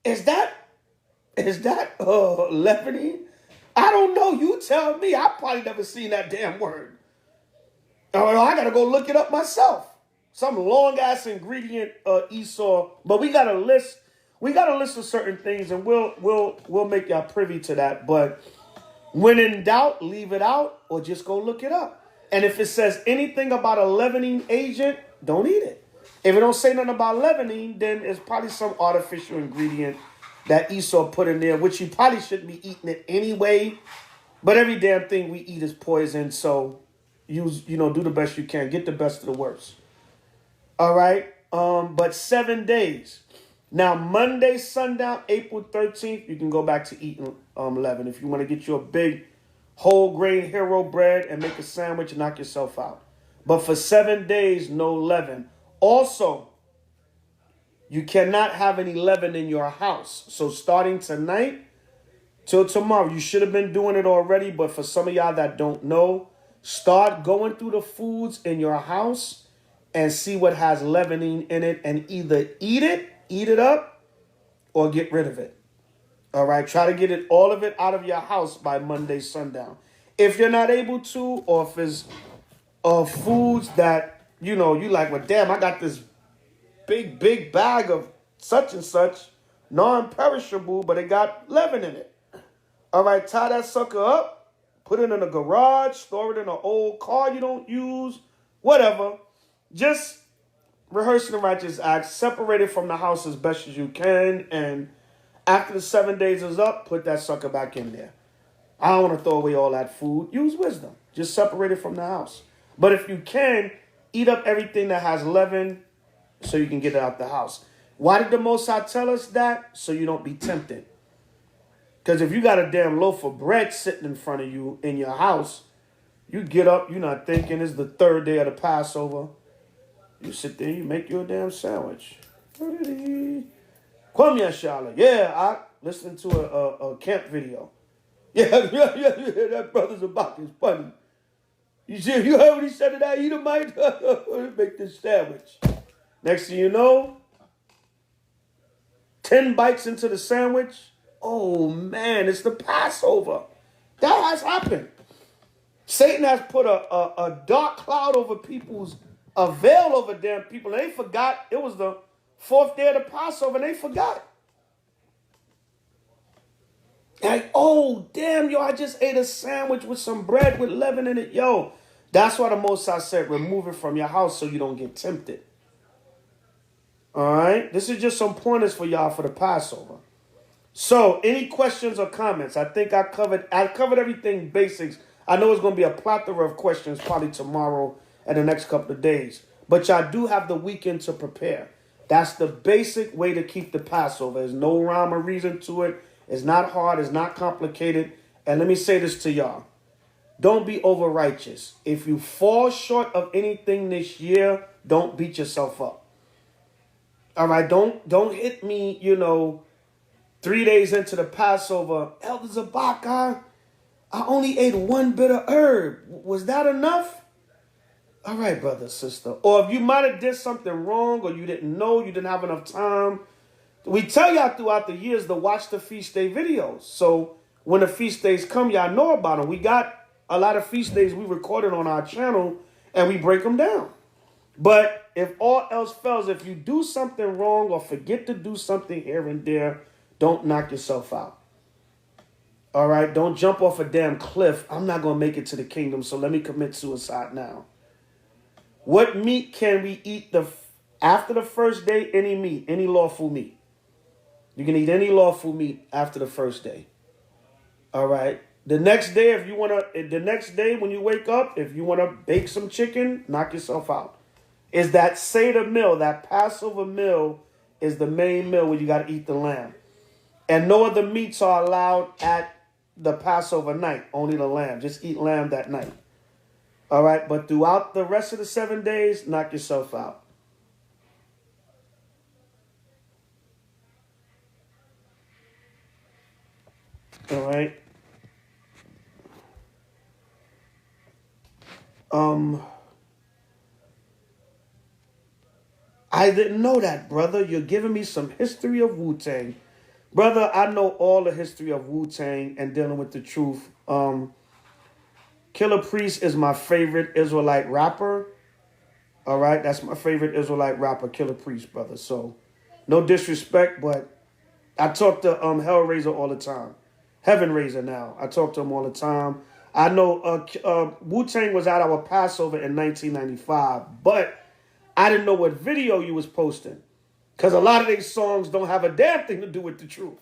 Is that leavening? I don't know. You tell me. I probably never seen that damn word. I gotta go look it up myself. Some long ass ingredient, Esau. But we got a list. We got a list of certain things, and we'll make y'all privy to that. But when in doubt, leave it out or just go look it up. And if it says anything about a leavening agent, don't eat it. If it don't say nothing about leavening, then it's probably some artificial ingredient that Esau put in there, which you probably shouldn't be eating it anyway. But every damn thing we eat is poison, so do the best you can. Get the best of the worst. All right? But 7 days. Now, Monday, sundown, April 13th, you can go back to eating leaven. If you want to get you a big whole grain hero bread and make a sandwich and knock yourself out. But for 7 days, no leaven. Also, you cannot have any leaven in your house. So starting tonight till tomorrow, you should have been doing it already, but for some of y'all that don't know, start going through the foods in your house and see what has leavening in it and either eat it up, or get rid of it. All right, try to get all of it out of your house by Monday sundown. If you're not able to, or if it's foods that, you like, well, damn, I got this big bag of such and such, non-perishable, but it got leaven in it. All right, tie that sucker up, put it in a garage, store it in an old car you don't use, whatever. Just rehearsing the righteous acts, separate it from the house as best as you can, and after the 7 days is up, put that sucker back in there. I don't want to throw away all that food. Use wisdom. Just separate it from the house. But if you can, eat up everything that has leaven so you can get it out the house. Why did the Most High tell us that? So you don't be tempted. Because if you got a damn loaf of bread sitting in front of you in your house, you get up, you're not thinking it's the 3rd day of the Passover. You sit there, you make you a damn sandwich. Kwame Shala. Yeah, I listened to a camp video. Yeah, that brother's about is funny. You heard what he said to that Edomite? Make this sandwich. Next thing you know, 10 bites into the sandwich. Oh, man, it's the Passover. That has happened. Satan has put a dark cloud over a veil over damn people. And they forgot it was the 4th day of the Passover, and they forgot. Like, oh, damn, yo, I just ate a sandwich with some bread with leaven in it. Yo, that's why the Most High said, remove it from your house so you don't get tempted. All right? This is just some pointers for y'all for the Passover. So, any questions or comments? I think I covered everything basics. I know it's going to be a plethora of questions probably tomorrow and the next couple of days. But y'all do have the weekend to prepare. That's the basic way to keep the Passover. There's no rhyme or reason to it. It's not hard. It's not complicated. And let me say this to y'all. Don't be over righteous. If you fall short of anything this year, don't beat yourself up. All right? Don't hit me, 3 days into the Passover. Elder Zabaka, I only ate one bit of herb. Was that enough? All right, brother, sister. Or if you might have did something wrong or you didn't know, you didn't have enough time. We tell y'all throughout the years to watch the feast day videos. So when the feast days come, y'all know about them. We got a lot of feast days we recorded on our channel and we break them down. But if all else fails, if you do something wrong or forget to do something here and there, don't knock yourself out. All right? Don't jump off a damn cliff. I'm not going to make it to the kingdom, so let me commit suicide now. What meat can we eat after the first day? Any meat, any lawful meat. You can eat any lawful meat after the first day. All right? The next day, when you wake up, if you want to bake some chicken, knock yourself out. Is that Seder meal, that Passover meal, is the main meal where you got to eat the lamb. And no other meats are allowed at the Passover night, only the lamb. Just eat lamb that night. All right, but throughout the rest of the 7 days, knock yourself out. All right. I didn't know that, brother. You're giving me some history of Wu-Tang. Brother, I know all the history of Wu-Tang and dealing with the truth. Killer Priest is my favorite Israelite rapper. All right, that's my favorite Israelite rapper, Killer Priest, brother. So, no disrespect, but I talk to Hellraiser all the time. Heaven Raiser now. I talk to him all the time. I know Wu-Tang was at our Passover in 1995, but I didn't know what video you was posting. Because a lot of these songs don't have a damn thing to do with the truth.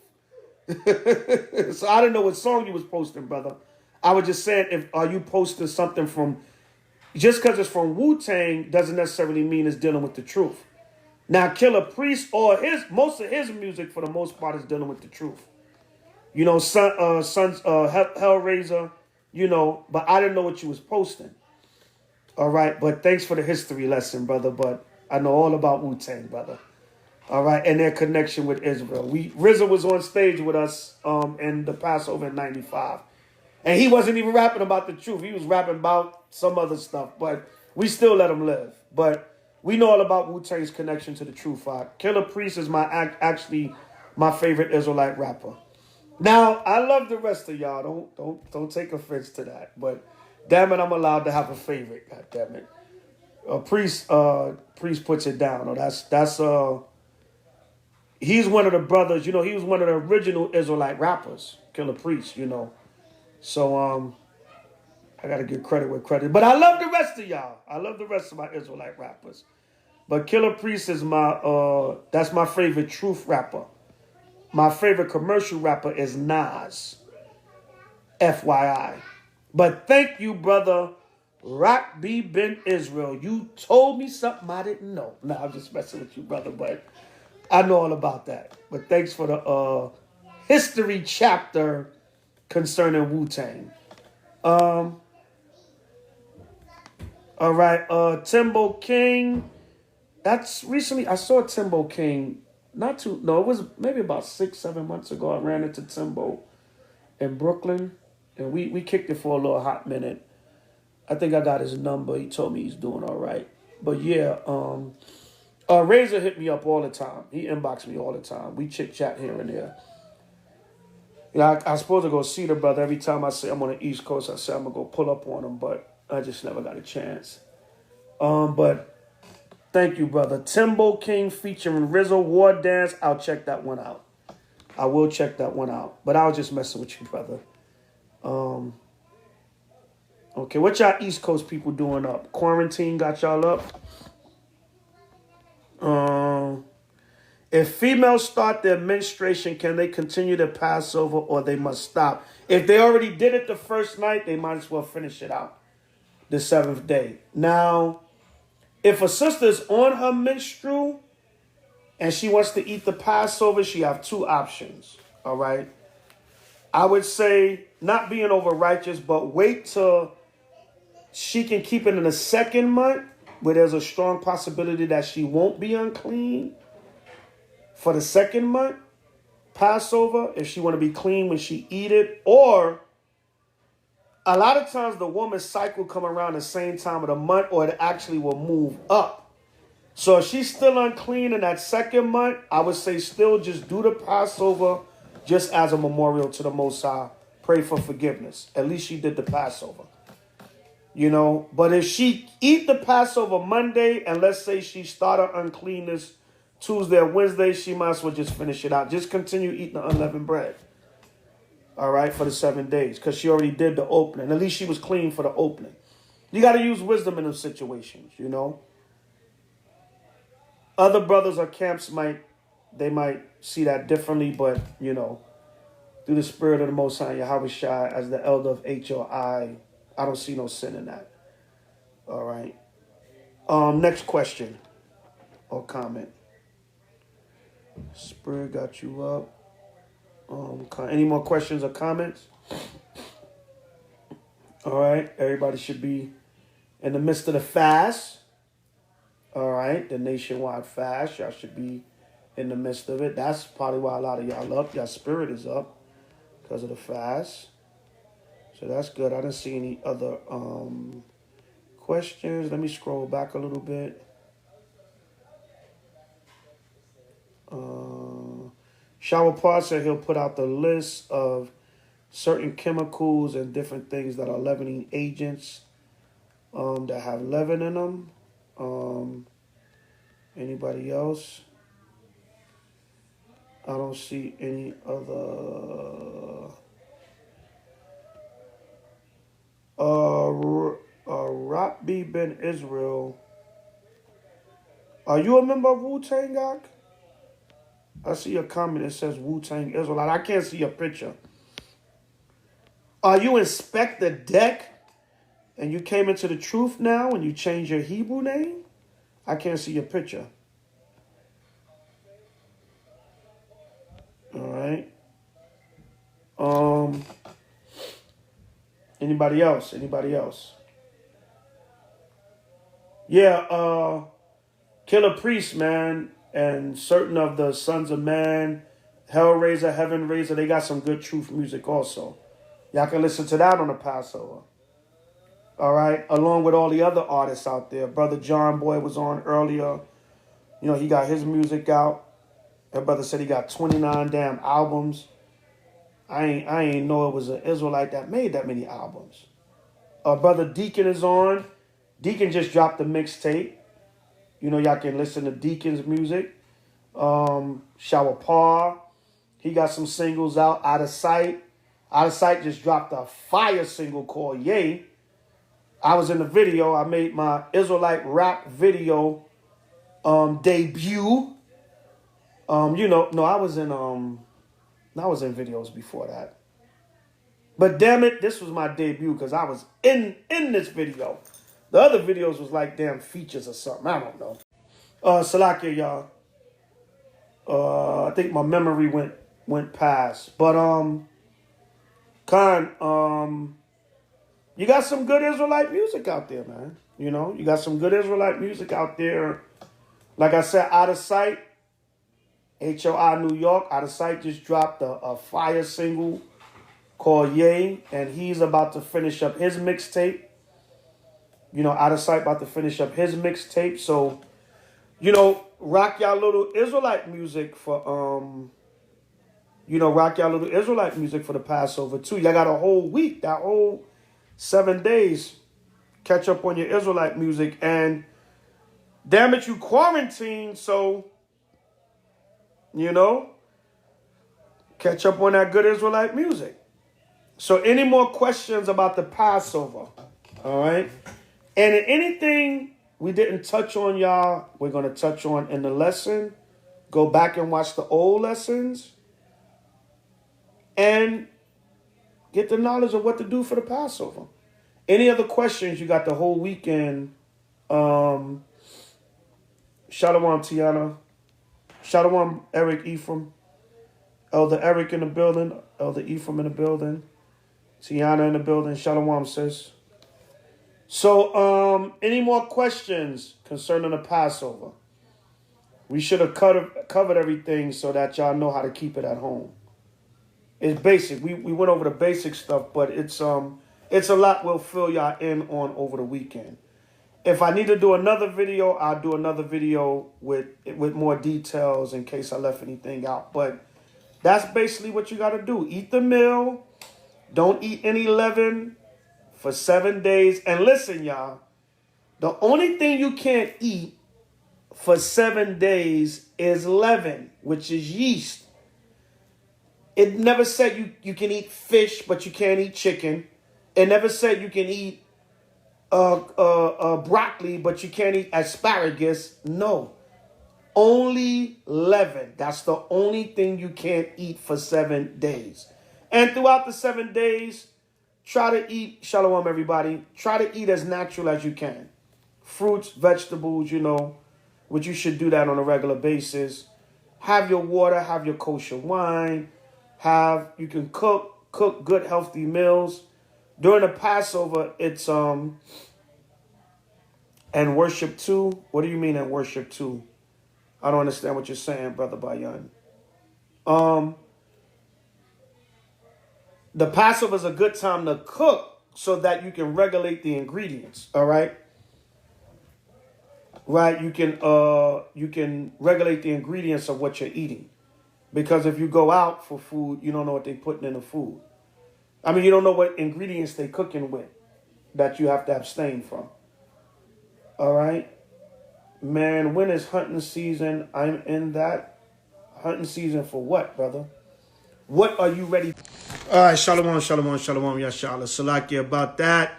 So I didn't know what song you was posting, brother. I was just saying, are you posting something from... Just because it's from Wu-Tang doesn't necessarily mean it's dealing with the truth. Now, Killer Priest, or most of his music, for the most part, is dealing with the truth. Hellraiser, but I didn't know what you was posting. All right, but thanks for the history lesson, brother, but I know all about Wu-Tang, brother. All right, and their connection with Israel. RZA was on stage with us in the Passover in 95. And he wasn't even rapping about the truth. He was rapping about some other stuff, but we still let him live. But we know all about Wu-Tang's connection to the truth. Killer Priest is actually my favorite Israelite rapper. Now, I love the rest of y'all. Don't take offense to that. But damn it, I'm allowed to have a favorite. God damn it. Priest puts it down. He's one of the brothers. He was one of the original Israelite rappers. Killer Priest. So I gotta give credit where credit. But I love the rest of y'all. I love the rest of my Israelite rappers. But Killer Priest is that's my favorite truth rapper. My favorite commercial rapper is Nas. FYI. But thank you, brother Rock B. Ben Israel. You told me something I didn't know. No, I'm just messing with you, brother, but I know all about that. But thanks for the history chapter concerning Wu-Tang. All right, Timbo King. That's recently, I saw Timbo King. It was maybe about 6-7 months ago. I ran into Timbo in Brooklyn, and we kicked it for a little hot minute. I think I got his number. He told me he's doing all right. But yeah, Razor hit me up all the time. He inboxed me all the time. We chit-chat here and there. I supposed to go see the brother. Every time I say I'm on the East Coast, I say I'm going to go pull up on him, but I just never got a chance. But thank you, brother. Timbo King featuring RZA War Dance. I'll check that one out. I will check that one out. But I was just messing with you, brother. Okay, what y'all East Coast people doing up? Quarantine got y'all up? If females start their menstruation, can they continue the Passover or they must stop? If they already did it the first night, they might as well finish it out the seventh day. Now, if a sister is on her menstrual and she wants to eat the Passover, she have two options. All right. I would say not being over righteous, but wait till she can keep it in the second month where there's a strong possibility that she won't be unclean for the second month Passover if she want to be clean when she eat it. Or a lot of times the woman's cycle come around the same time of the month, or it actually will move up. So if she's still unclean in that second month, I would say still just do the Passover just as a memorial to the Most High. Pray for forgiveness. At least she did the Passover. You know, but if she eat the Passover Monday, and let's say she started uncleanness Tuesday or Wednesday, she might as well just finish it out. Just continue eating the unleavened bread. All right, for the 7 days, because she already did the opening. At least she was clean for the opening. You got to use wisdom in those situations, you know. Other brothers or camps might see that differently, but, you know, through the spirit of the Most High, Yahweh as the elder of H.O.I, I don't see no sin in that. All right. Next question or comment. Spirit got you up. Any more questions or comments? All right. Everybody should be in the midst of the fast. All right. The nationwide fast. Y'all should be in the midst of it. That's probably why a lot of y'all up. Y'all spirit is up because of the fast. So that's good. I didn't see any other questions. Let me scroll back a little bit. Shower Part said he'll put out the list of certain chemicals and different things that are leavening agents that have leaven in them. Anybody else? I don't see any other. Rabbi Ben Israel. Are you a member of Wu-Tang, Gok? I see a comment that says Wu-Tang Israelite. I can't see a picture. Are you Inspector Deck and you came into the truth now and you changed your Hebrew name? I can't see your picture. All right. Anybody else? Anybody else? Yeah, Killer Priest, man, and certain of the Sons of Man, Hellraiser, Heaven Raiser, they got some good truth music also. Y'all can listen to that on the Passover. All right, along with all the other artists out there. Brother John Boy was on earlier. You know, he got his music out. That brother said he got 29 damn albums. I ain't know it was an Israelite that made that many albums. Brother Deacon is on. Deacon just dropped a mixtape. You know, y'all can listen to Deacon's music. Shower Par. He got some singles out. Out of Sight. Out of Sight just dropped a fire single called Yay. I was in the video. I made my Israelite rap video debut. You know, no, I was in videos before that. But damn it, this was my debut because I was in this video. The other videos was like damn features or something. I don't know. Salakia, y'all. I think my memory went past. But Khan, you got some good Israelite music out there, man. You know, you got some good Israelite music out there. Like I said, Out of Sight, H.O.I. New York. Out of Sight just dropped a fire single called Yay, and he's about to finish up his mixtape. You know, Out of Sight about to finish up his mixtape. So, you know, rock y'all little Israelite music for rock y'all little Israelite music for the Passover too. Y'all got a whole week, that whole 7 days. Catch up on your Israelite music, and damn it, you quarantined, so you know, catch up on that good Israelite music. So any more questions about the Passover? All right. And anything we didn't touch on, y'all, we're going to touch on in the lesson. Go back and watch the old lessons and get the knowledge of what to do for the Passover. Any other questions? You got the whole weekend. Shalom, Tiana. Shalom, Eric Ephraim. Elder Eric in the building. Elder Ephraim in the building. Tiana in the building. Shalom, sis. So, any more questions concerning the Passover? We should have covered everything so that y'all know how to keep it at home. It's basic. We went over the basic stuff, but it's a lot we'll fill y'all in on over the weekend. If I need to do another video, I'll do another video with more details in case I left anything out. But that's basically what you got to do. Eat the meal. Don't eat any leaven for 7 days. And listen, y'all, the only thing you can't eat for 7 days is leaven, which is yeast. It never said you can eat fish, but you can't eat chicken. It never said you can eat broccoli, but you can't eat asparagus. No. Only leaven. That's the only thing you can't eat for 7 days. And throughout the 7 days, try to eat, shalom everybody, try to eat as natural as you can. Fruits, vegetables, which you should do that on a regular basis. Have your water, have your kosher wine, you can cook good healthy meals. During the Passover, it's and worship too. What do you mean and worship too? I don't understand what you're saying, Brother Bayan. The Passover is a good time to cook so that you can regulate the ingredients. All right. Right. You can regulate the ingredients of what you're eating, because if you go out for food, you don't know what they're putting in the food. I mean, you don't know what ingredients they're cooking with that you have to abstain from. All right. Man, when is hunting season? I'm in that. Hunting season for what, brother? What are you ready? All right, shalom, yashala. Salaki about that.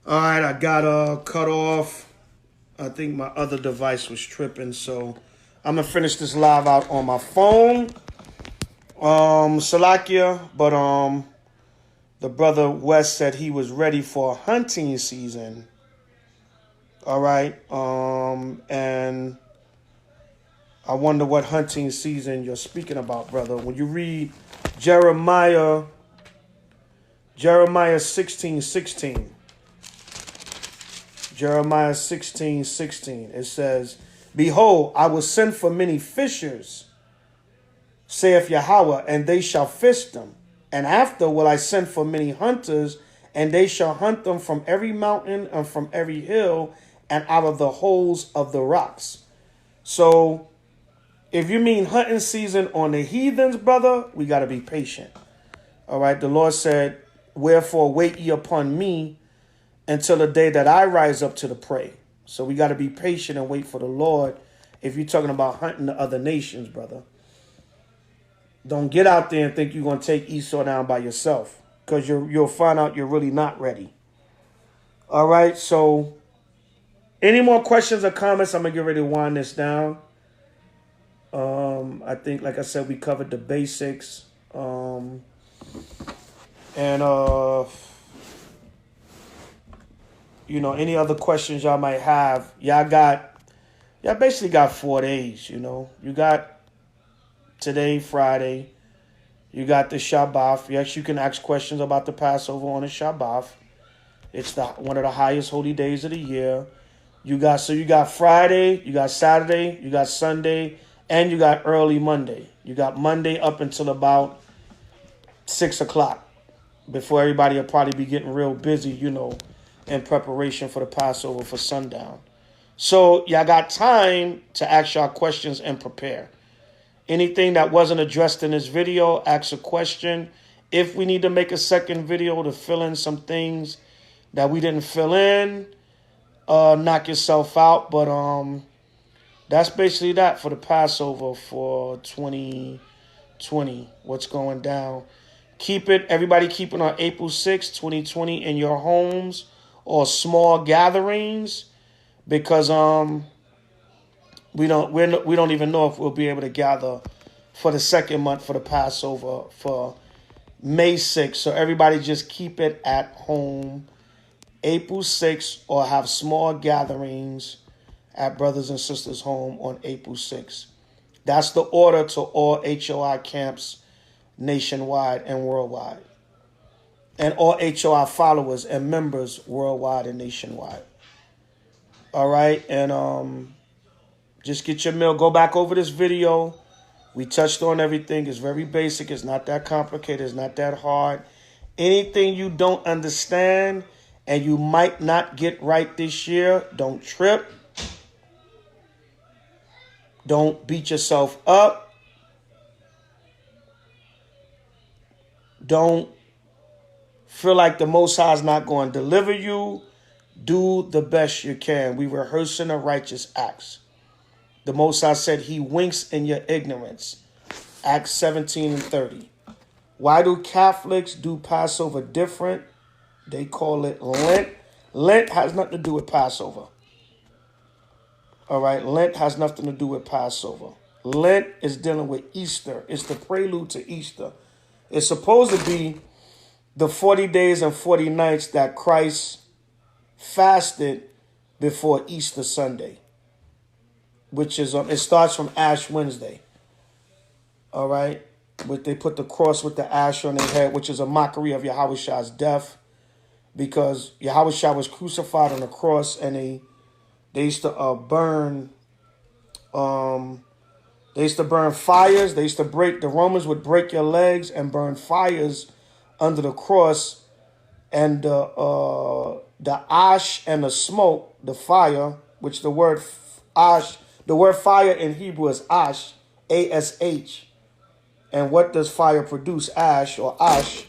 All right, I got cut off. I think my other device was tripping, so I'm going to finish this live out on my phone. Salakia, but the brother West said he was ready for hunting season. All right. And I wonder what hunting season you're speaking about, brother. When you read Jeremiah 16:16. Jeremiah 16:16. It says, "Behold, I will send for many fishers, saith Yahweh, and they shall fish them. And after will I send for many hunters, and they shall hunt them from every mountain and from every hill and out of the holes of the rocks." So if you mean hunting season on the heathens, brother, we got to be patient. All right. The Lord said, "Wherefore wait ye upon me until the day that I rise up to the prey." So we got to be patient and wait for the Lord if you're talking about hunting the other nations, brother. Don't get out there and think you're going to take Esau down by yourself, because you'll find out you're really not ready. All right. So any more questions or comments? I'm going to get ready to wind this down. I think, like I said, we covered the basics. Any other questions y'all might have, y'all basically got 4 days, You got today, Friday. You got the Shabbat. Yes, you can ask questions about the Passover on the Shabbat. It's one of the highest holy days of the year. You got Friday, you got Saturday, you got Sunday, and you got early Monday. You got Monday up until about 6 o'clock, before everybody will probably be getting real busy, in preparation for the Passover for sundown. So y'all got time to ask y'all questions and prepare. Anything that wasn't addressed in this video, ask a question. If we need to make a second video to fill in some things that we didn't fill in, knock yourself out. But that's basically that for the Passover for 2020. What's going down? Everybody keep it on April 6, 2020 in your homes or small gatherings, because We don't even know if we'll be able to gather for the second month for the Passover for May 6th. So everybody just keep it at home April 6th, or have small gatherings at brothers and sisters' home on April 6th. That's the order to all HOI camps nationwide and worldwide, and all HOI followers and members worldwide and nationwide. All right, and just get your meal. Go back over this video. We touched on everything. It's very basic. It's not that complicated. It's not that hard. Anything you don't understand and you might not get right this year, don't trip. Don't beat yourself up. Don't feel like the Most High is not going to deliver you. Do the best you can. We rehearsing the righteous acts. The Most High said he winks in your ignorance. Acts 17 and 30. Why do Catholics do Passover different? They call it Lent. Lent has nothing to do with Passover. All right, Lent has nothing to do with Passover. Lent is dealing with Easter. It's the prelude to Easter. It's supposed to be the 40 days and 40 nights that Christ fasted before Easter Sunday, which is, it starts from Ash Wednesday. All right, but they put the cross with the ash on their head, which is a mockery of Yahweh's death, because Yahweh was crucified on the cross, and they used to burn fires. They used to the Romans would break your legs and burn fires under the cross, and the ash and the smoke, the fire, which the word fire in Hebrew is ash, A-S-H. And what does fire produce? Ash or ash.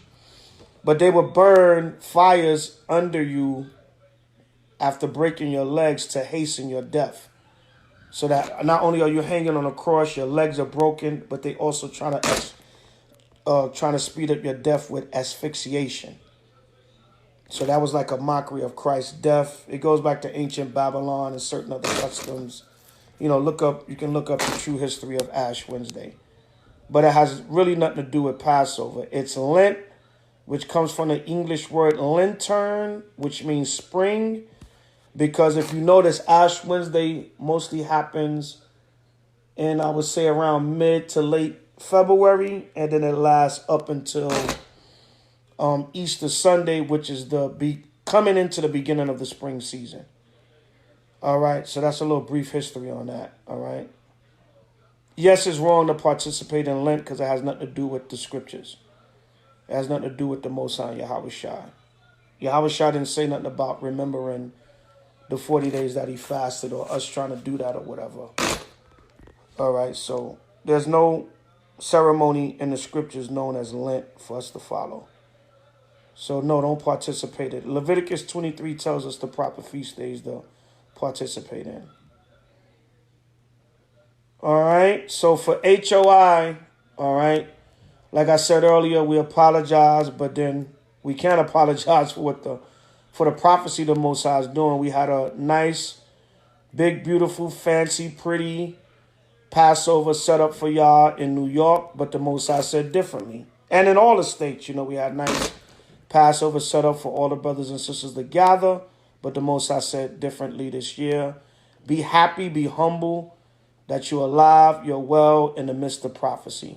But they would burn fires under you after breaking your legs to hasten your death. So that not only are you hanging on a cross, your legs are broken, but they also trying to speed up your death with asphyxiation. So that was like a mockery of Christ's death. It goes back to ancient Babylon and certain other customs. You can look up the true history of Ash Wednesday. But it has really nothing to do with Passover. It's Lent, which comes from the English word lantern, which means spring. Because if you notice, Ash Wednesday mostly happens in, I would say, around mid to late February. And then it lasts up until Easter Sunday, which is coming into the beginning of the spring season. All right, so that's a little brief history on that. All right. Yes, it's wrong to participate in Lent because it has nothing to do with the scriptures. It has nothing to do with the Most High Yahweh. Yahweh didn't say nothing about remembering the 40 days that he fasted or us trying to do that or whatever. All right, so there's no ceremony in the scriptures known as Lent for us to follow. So no, don't participate in it. Leviticus 23 tells us the proper feast days to participate in. All right, so for HOI, all right, like I said earlier, we apologize, but then we can't apologize for the prophecy the Most High is doing. We had a nice, big, beautiful, fancy, pretty Passover set up for y'all in New York, but the Most High said differently. And in all the states, we had nice Passover set up for all the brothers and sisters to gather, but the Most High said differently this year. Be happy, be humble, that you're alive, you're well in the midst of prophecy.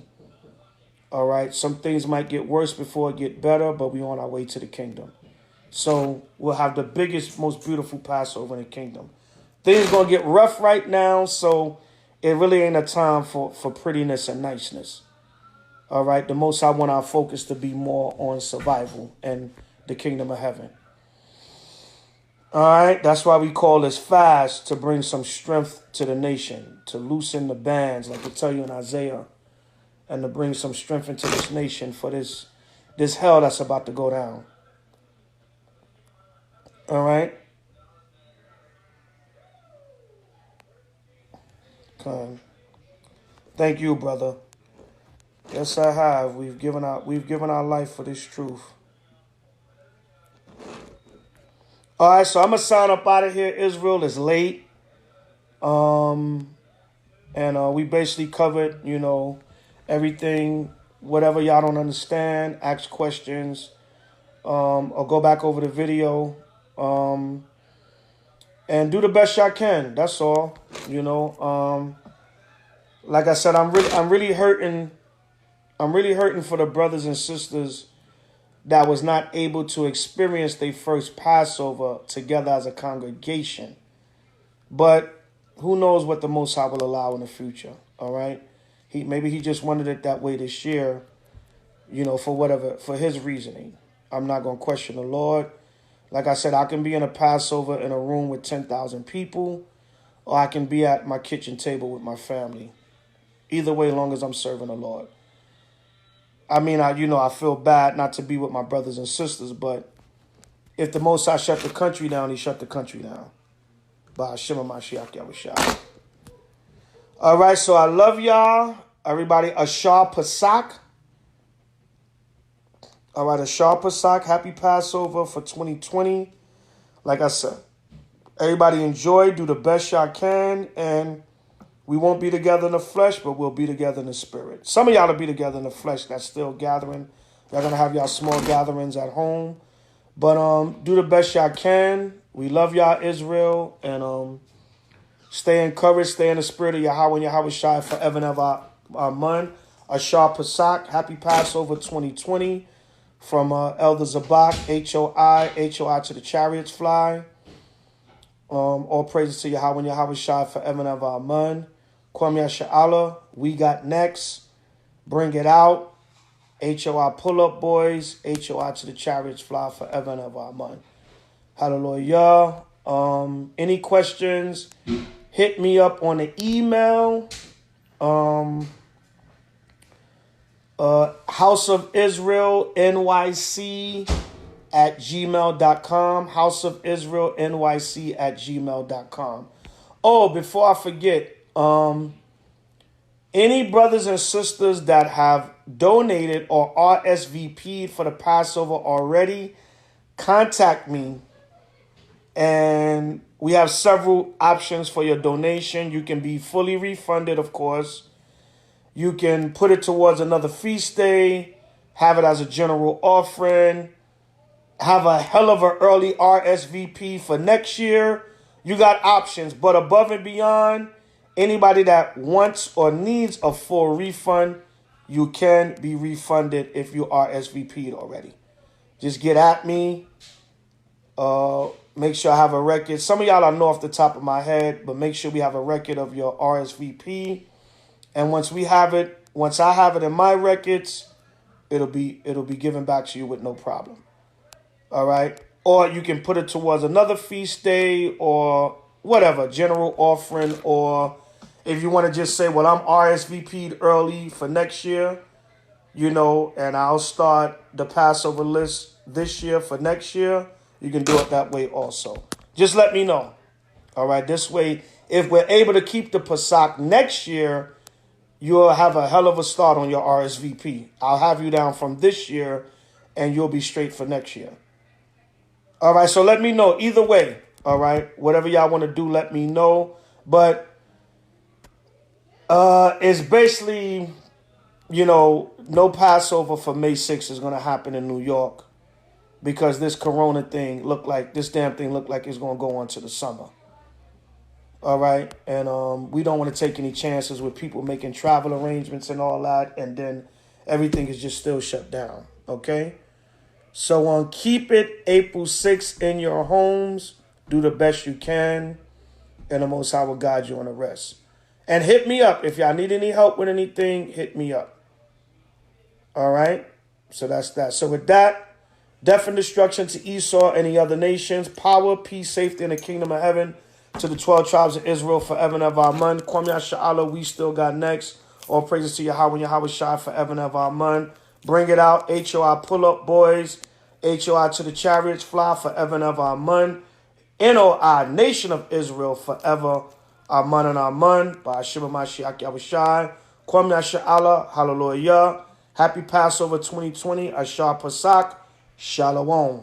All right, some things might get worse before it get better, but we're on our way to the kingdom. So we'll have the biggest, most beautiful Passover in the kingdom. Things going to get rough right now, so it really ain't a time for prettiness and niceness. All right, the Most High want our focus to be more on survival and the kingdom of heaven. All right, that's why we call this fast, to bring some strength to the nation, to loosen the bands, like they tell you in Isaiah, and to bring some strength into this nation for this hell that's about to go down. All right. Thank you, brother. Yes, I have. We've given our life for this truth. All right, so I'm gonna sign up out of here. Israel is late. And we basically covered, everything, whatever y'all don't understand, ask questions, or go back over the video, and do the best y'all can. That's all. Like I said, I'm really hurting. I'm really hurting for the brothers and sisters that was not able to experience their first Passover together as a congregation. But who knows what the Most High will allow in the future, all right? Maybe he just wanted it that way this year, for his reasoning. I'm not going to question the Lord. Like I said, I can be in a Passover in a room with 10,000 people, or I can be at my kitchen table with my family. Either way, as long as I'm serving the Lord. I mean, I feel bad not to be with my brothers and sisters, but if the Most High shut the country down, he shut the country down. By H.O.I. Yahushua. All right, so I love y'all. Everybody, Ashar Pasak. All right, Ashar Pasak. Happy Passover for 2020. Like I said, everybody enjoy. Do the best y'all can. And we won't be together in the flesh, but we'll be together in the spirit. Some of y'all will be together in the flesh that's still gathering. Y'all going to have y'all small gatherings at home. But do the best y'all can. We love y'all, Israel. And stay encouraged. Stay in the spirit of Yahweh and Yahushua forever and ever. Amen. Ashar Pasak. Happy Passover 2020. From Elder Zabak, H.O.I. H.O.I. to the chariots fly. All praises to Yahweh and Yahushua forever and ever. Amen. Kwam Yasha'Allah. We got next. Bring it out. H.O.I. pull up boys. H.O.I. to the chariots fly forever and ever. Amen. Hallelujah. Any questions? Hit me up on the email. House of Israel NYC at gmail.com. House of Israel NYC at gmail.com. Oh, before I forget, any brothers and sisters that have donated or RSVP'd for the Passover already, contact me. And we have several options for your donation. You can be fully refunded, of course. You can put it towards another feast day, have it as a general offering, have a hell of an early RSVP for next year. You got options, but above and beyond, anybody that wants or needs a full refund, you can be refunded if you RSVP'd already. Just get at me. Make sure I have a record. Some of y'all I know off the top of my head, but make sure we have a record of your RSVP. And once I have it in my records, it'll be given back to you with no problem. All right? Or you can put it towards another feast day or whatever, general offering. Or if you want to just say, well, I'm RSVP'd early for next year, and I'll start the Passover list this year for next year, you can do it that way also. Just let me know. All right? This way, if we're able to keep the Pesach next year, you'll have a hell of a start on your RSVP. I'll have you down from this year, and you'll be straight for next year. All right, so let me know. Either way, all right? Whatever y'all want to do, let me know. But it's basically, no Passover for May 6th is going to happen in New York because this damn thing looked like it's going to go on to the summer. All right, and we don't want to take any chances with people making travel arrangements and all that, and then everything is just still shut down, okay? So keep it April 6th in your homes. Do the best you can, and the Most High will guide you on the rest. And hit me up. If y'all need any help with anything, hit me up. All right? So that's that. So with that, death and destruction to Esau and the other nations, power, peace, safety in the kingdom of heaven, to the 12 tribes of Israel forever and ever. Amen. Kwam Yasha'Allah, we still got next. All praises to Yahweh and Yahushua forever and ever. Amen. Bring it out. H.O.I. pull up, boys. H.O.I. to the chariots fly forever and ever. Amen. N.O.I. nation of Israel forever. Amen and amen. By Shema Mashiach Yahushua. Kwam Yasha'Allah. Hallelujah. Happy Passover 2020. Ashar Pasak. Shalom.